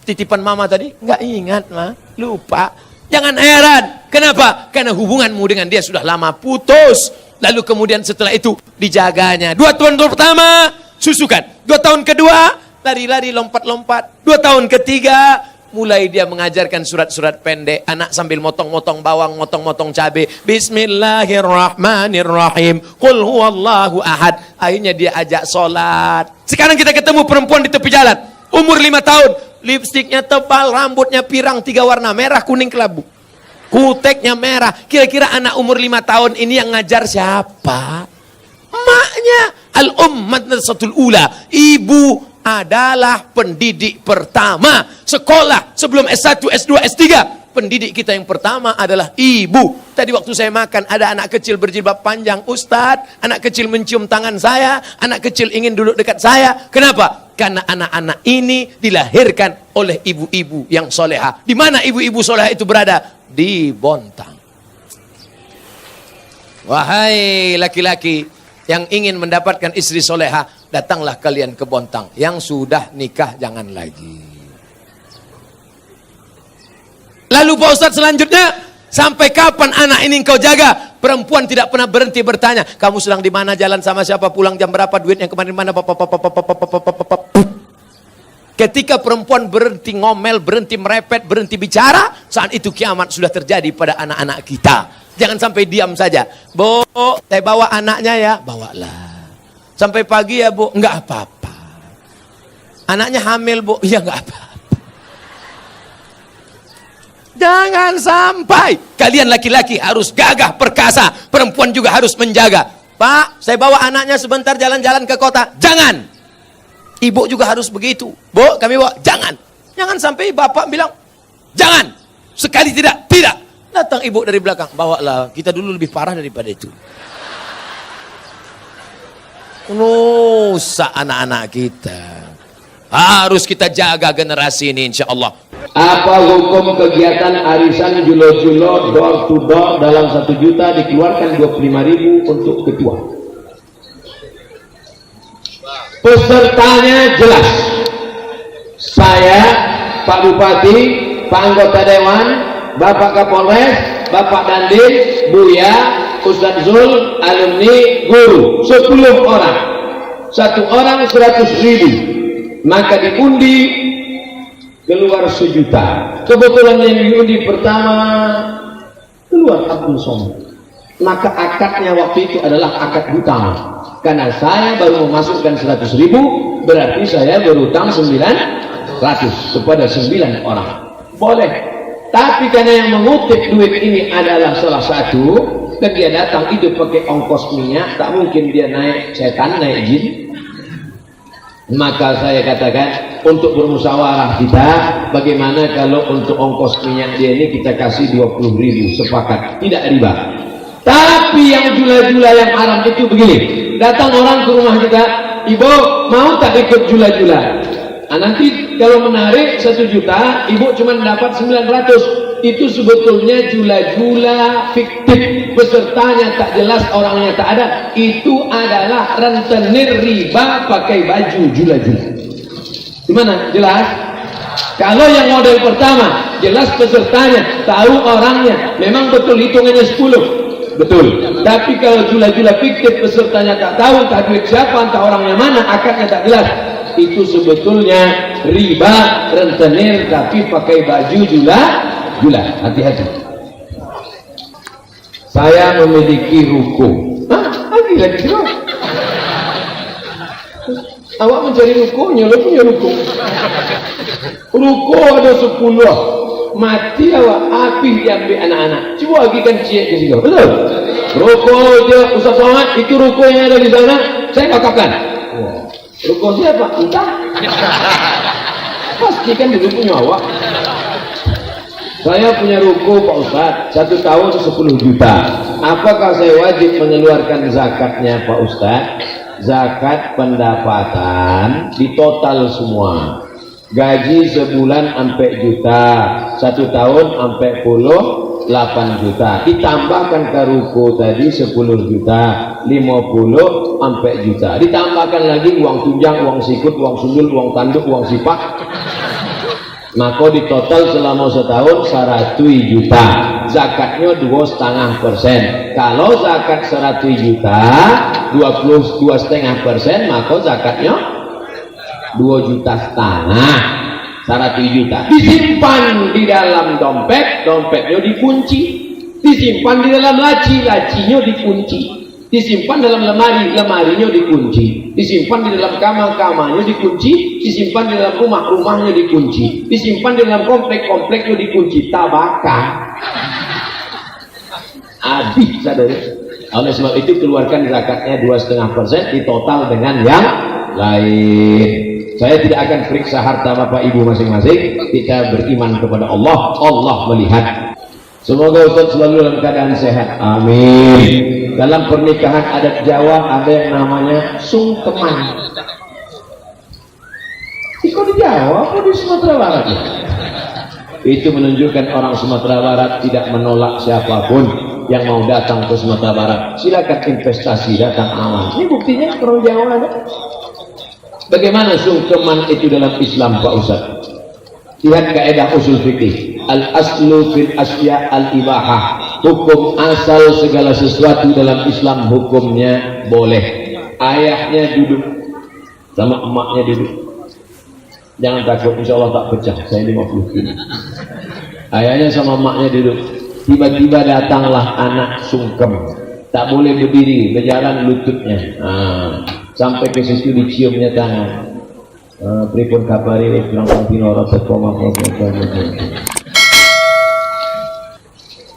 titipan mama tadi? Nggak ingat, Ma. Lupa. Jangan heran. Kenapa? Karena hubunganmu dengan dia sudah lama putus. Lalu kemudian setelah itu dijaganya. 2 tahun pertama, susukan. 2 tahun kedua, lari-lari, lompat-lompat. 2 tahun ketiga, mulai dia mengajarkan surat-surat pendek. Anak sambil motong-motong bawang, motong-motong cabai. Bismillahirrahmanirrahim. Qul huwallahu ahad. Akhirnya dia ajak sholat. Sekarang kita ketemu perempuan di tepi jalan. Umur 5 tahun, lipstiknya tebal, rambutnya pirang 3 warna, merah, kuning, kelabu. Kuteknya merah. Kira-kira anak umur 5 tahun ini yang ngajar siapa? Maknya. Al-Madrasatul Ula. Ibu adalah pendidik pertama. Sekolah sebelum S1, S2, S3. Pendidik kita yang pertama adalah ibu. Tadi waktu saya makan, ada anak kecil berjilbab panjang. Ustadz, anak kecil mencium tangan saya. Anak kecil ingin duduk dekat saya. Kenapa? Karena anak-anak ini dilahirkan oleh ibu-ibu yang soleha. Di mana ibu-ibu soleha itu berada? Di Bontang. Wahai laki-laki yang ingin mendapatkan istri soleha, datanglah kalian ke Bontang. Yang sudah nikah jangan lagi. Lalu Pak Ustadz selanjutnya, sampai kapan anak ini engkau jaga? Perempuan tidak pernah berhenti bertanya, kamu sedang di mana, jalan sama siapa, pulang jam berapa, duit yang kemarin mana. Ketika perempuan berhenti ngomel, berhenti merepet, berhenti bicara, saat itu kiamat sudah terjadi pada anak-anak kita. Jangan sampai diam saja. Bu, saya bawa anaknya ya, bawalah. Sampai pagi ya Bu, enggak apa-apa. Anaknya hamil Bu, ya enggak apa-apa. Jangan sampai kalian laki-laki harus gagah perkasa, perempuan juga harus menjaga. Pak, saya bawa anaknya sebentar jalan-jalan ke kota. Jangan. Ibu juga harus begitu. Bu, kami bawa. Jangan. Jangan sampai bapak bilang, jangan. Sekali tidak, tidak. Datang ibu dari belakang, bawalah. Kita dulu lebih parah daripada itu. Nusa anak-anak kita. Harus kita jaga generasi ini insya Allah. Apa hukum kegiatan arisan julo-julo door to door dalam 1 juta dikeluarkan 25.000 untuk ketua? Pesertanya jelas. Saya, Pak Bupati, Pak Anggota Dewan, Bapak Kapolres, Bapak Dandim, Buya, Ustadz Zul, alumni, guru, 10 orang. 1 orang 100.000. Maka diundi keluar 1 juta. Kebetulan yang diundi pertama keluar Abdul Somad. Maka akadnya waktu itu adalah akad hutang. Karena saya baru memasukkan 100.000, berarti saya berutang 900 kepada 9 orang. Boleh. Tapi karena yang mengutip duit ini adalah salah satu, dan dia datang itu pakai ongkos minyak, tak mungkin dia naik setan, naik jin. Maka saya katakan untuk bermusyawarah kita, bagaimana kalau untuk ongkos minyak dia ini kita kasih 20.000, sepakat, tidak riba. Tapi yang jula-jula yang haram itu begini, datang orang ke rumah kita, ibu mau tak ikut jula-jula? Nah, nanti kalau menarik 1 juta, ibu cuma dapat 900. Itu sebetulnya jula-jula fiktif, pesertanya tak jelas, orangnya tak ada. Itu adalah rentenir riba pakai baju jula-jula. Gimana? Jelas? Kalau yang model pertama, jelas pesertanya, tahu orangnya, memang betul hitungannya 10. Betul. Tapi kalau jula-jula fiktif, pesertanya tak tahu, tak duit siapa, entah orangnya mana, akadnya tak jelas, itu sebetulnya riba rentenir tapi pakai baju jula. Hati-hati. Saya memiliki ruko. Lagi awak mencari rukonya, lo punya ruko. Ruko ada 10, mati awak, api diambil anak-anak. Coba bagikan cik ke situ, betul? Ruko dia Ustaz Somad, itu ruko yang ada di sana, saya kakakkan. Ruko siapa? Entah. Pastikan dulu punya awak. Saya punya ruko Pak Ustaz, 1 tahun 10 juta. Apakah saya wajib mengeluarkan zakatnya Pak Ustaz? Zakat pendapatan di total semua. Gaji sebulan sampai juta, 1 tahun sampai 8 juta. Ditambahkan ke ruko tadi 10 juta, 50 sampai juta. Ditambahkan lagi uang tunjang, uang sikut, uang sundul, uang tanduk, uang sipak. Maka di total selama setahun 100 juta. Zakatnya 2,5%. Kalau zakat 100 juta 22,5%, maka zakatnya 2,5 juta. 100 juta disimpan di dalam dompet, dompetnya dikunci. Disimpan di dalam laci, lacinya dikunci. Disimpan dalam lemari, lemarinya dikunci. Disimpan di dalam kamar, kamarnya dikunci. Disimpan di dalam rumah, rumahnya dikunci. Disimpan di dalam komplek, kompleknya dikunci. Tabakan habis, saudara. Oleh sebab itu keluarkan zakatnya 2,5% di total dengan yang lain. Saya tidak akan periksa harta bapak ibu masing-masing. Kita beriman kepada Allah, Allah melihat. Semoga Ustaz selalu dalam keadaan sehat, amin. Dalam pernikahan adat Jawa ada yang namanya sungkeman. Itu di Jawa apa di Sumatera Barat ya? Itu menunjukkan orang Sumatera Barat tidak menolak siapapun yang mau datang ke Sumatera Barat. Silakan investasi, datang aman. Ini buktinya orang Jawa ada. Bagaimana sungkeman itu dalam Islam Pak Ustaz? Lihat kaidah usul fikih. Al-aslu fil asya al-ibahah. Hukum asal segala sesuatu dalam Islam hukumnya boleh. Ayahnya duduk sama emaknya duduk. Jangan takut, insya Allah tak pecah. Saya 50 kilo. Ayahnya sama emaknya duduk. Tiba-tiba datanglah anak sungkem. Tak boleh berdiri, berjalan lututnya. Sampai ke situ diciumnya tangan. Pripun kabari langsung pinoro sekoma.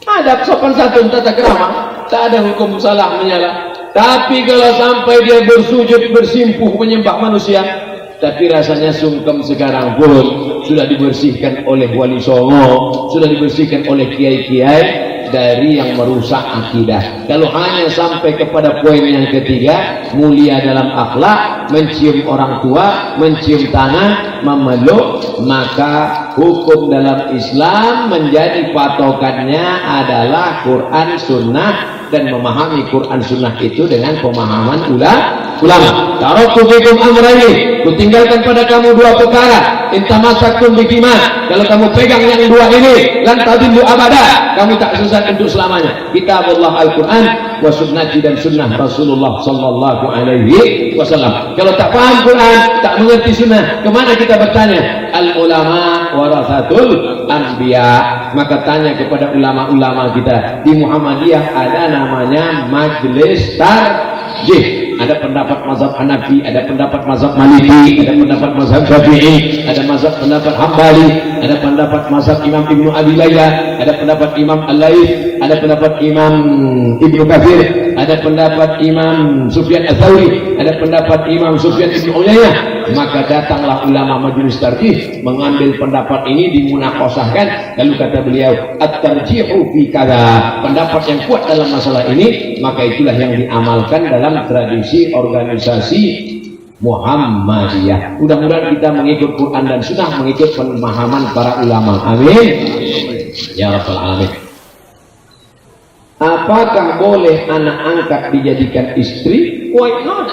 Adab sopan santun tata krama, tak ada hukum salah menyalah. Tapi kalau sampai dia bersujud bersimpuh menyembah manusia, tapi rasanya sungkem sekarang pun sudah dibersihkan oleh wali songo, sudah dibersihkan oleh kiai-kiai dari yang merusak akidah. Kalau hanya sampai kepada poin yang ketiga, mulia dalam akhlak, mencium orang tua, mencium tangan, memeluk, maka hukum dalam Islam menjadi patokannya adalah Quran Sunnah, dan memahami Quran Sunnah itu dengan pemahaman ulama. Taraktu fikum amrayni, kutinggalkan pada kamu 2 perkara. Intamassakum bihima, kalau kamu pegang yang 2 ini, lan tadillu abada, kamu tak sesat untuk selamanya. Kitabullah Al-Quran wa sunnati, dan sunnah Rasulullah sallallahu alaihi wasallam. Kalau tak paham Quran, tak mengerti sunnah, kemana kita bertanya? Al ulama warasatul anbiya. Maka tanya kepada ulama-ulama kita. Di Muhammadiyah ada namanya majelis tarjih. ada pendapat mazhab Hanafi, ada pendapat mazhab Maliki, ada pendapat mazhab Syafi'i, ada pendapat Hambali, ada pendapat mazhab Imam Ibnu Abi Layla, ada pendapat Imam Al-Laits, ada pendapat Imam Ibnu Katsir, ada pendapat Imam Sufyan Ats-Tsauri, ada pendapat Imam Sufyan Ibnu Uyainah. Maka datanglah ulama majelis tarjih mengambil pendapat ini dimunaqashahkan, lalu kata beliau at-tarjihu fi kadza, pendapat yang kuat dalam masalah ini, maka itulah yang diamalkan dalam tradisi organisasi Muhammadiyah. Mudah-mudahan kita mengikut Quran dan Sunnah, mengikut pemahaman para ulama. Amin ya rabbal alamin. Apakah boleh anak angkat dijadikan istri? Why not?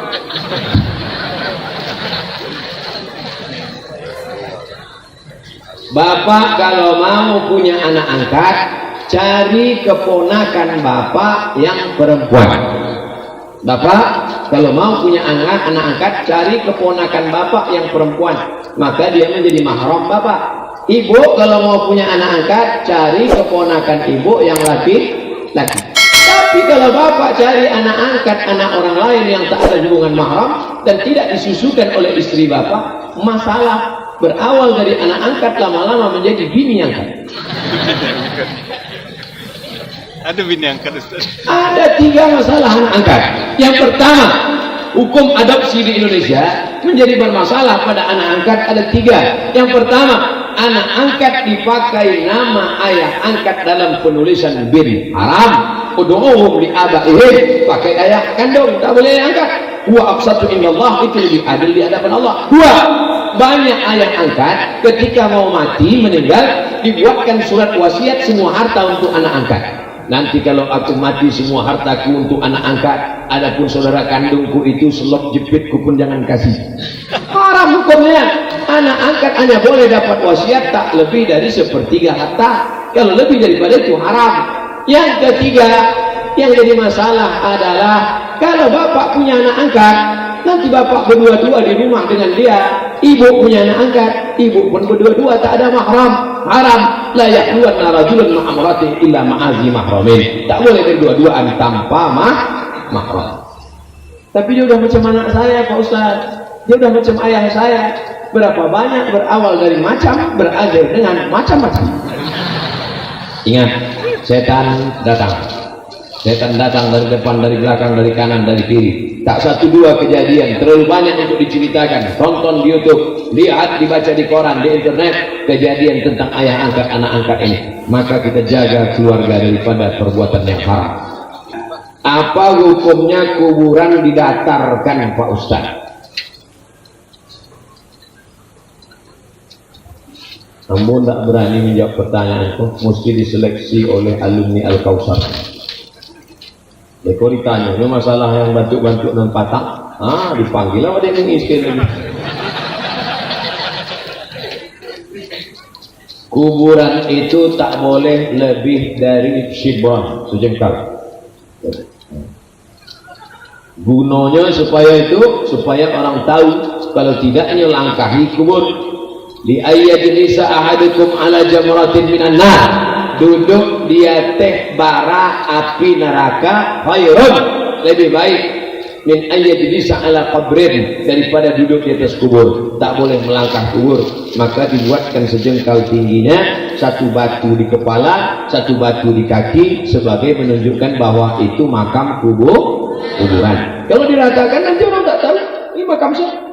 Bapak kalau mau punya anak angkat, cari keponakan bapak yang perempuan. Bapak kalau mau punya anak angkat, cari keponakan bapak yang perempuan, maka dia menjadi mahram bapak. Ibu kalau mau punya anak angkat, cari keponakan ibu yang laki-laki. Tapi kalau bapak cari anak angkat anak orang lain yang tak ada hubungan mahram dan tidak disusukan oleh istri bapak, masalah berawal dari anak angkat lama-lama menjadi bini angkat. Ada bini angkat, Ustaz? Ada 3 masalah anak angkat. Yang pertama, hukum adopsi di Indonesia menjadi bermasalah pada anak angkat ada 3. Yang pertama, anak angkat dipakai nama ayah angkat dalam penulisan bin, haram. Ud'uhum li abaihim, pakai ayah kandung, tak boleh angkat. Huwa aqsatu indallah, itu lebih adil di hadapan Allah. 2, banyak ayah angkat ketika mau mati meninggal dibuatkan surat wasiat semua harta untuk anak angkat. Nanti kalau aku mati semua hartaku untuk anak angkat, adapun saudara kandungku itu selop jepitku pun jangan kasih. Haram hukumnya. Anak angkat hanya boleh dapat wasiat tak lebih dari 1/3 harta. Kalau lebih daripada itu haram. Yang ketiga yang jadi masalah adalah kalau bapak punya anak angkat, nanti bapak berdua-dua di rumah dengan dia, ibu punya anak angkat, ibu pun berdua-dua tak ada mahram, haram. La yaqluwanna rajulun ma'amrati illa ma'azi mahramin, tak boleh berdua-duaan tanpa mahram. Tapi dia udah macam anak saya Pak Ustaz, dia udah macam ayah saya. Berapa banyak berawal dari macam, berakhir dengan macam-macam. Ingat, setan datang dari depan, dari belakang, dari kanan, dari kiri. Tak 1-2 kejadian, terlalu banyak untuk diceritakan. Tonton di YouTube, lihat, dibaca di koran, di internet, kejadian tentang ayah angkat, anak angkat ini. Maka kita jaga keluarga daripada perbuatan yang haram. Apa hukumnya kuburan didatarkan Pak Ustaz? Namun tak berani menjawab pertanyaan itu, mesti diseleksi oleh alumni Al-Kausar. Kau ditanya, ini masalah yang bantuk-bantuk dan patah, dipanggil lah dia mengiskin ini. Kuburan itu tak boleh lebih dari shibran, sejengkal. Gunanya supaya orang tahu, kalau tidaknya langkahi kubur. Li ayyadilisa ahadukum ala jamratin minan nar, duduk dia teh bara api neraka khairun, lebih baik min ayyadilisa ala qabrin, daripada duduk di atas kubur. Tak boleh melangkah kubur, maka dibuatkan sejengkal tingginya, 1 batu di kepala, 1 batu di kaki, sebagai menunjukkan bahwa itu makam kuburan. Kalau diratakan nanti orang tak tahu ini makam siapa.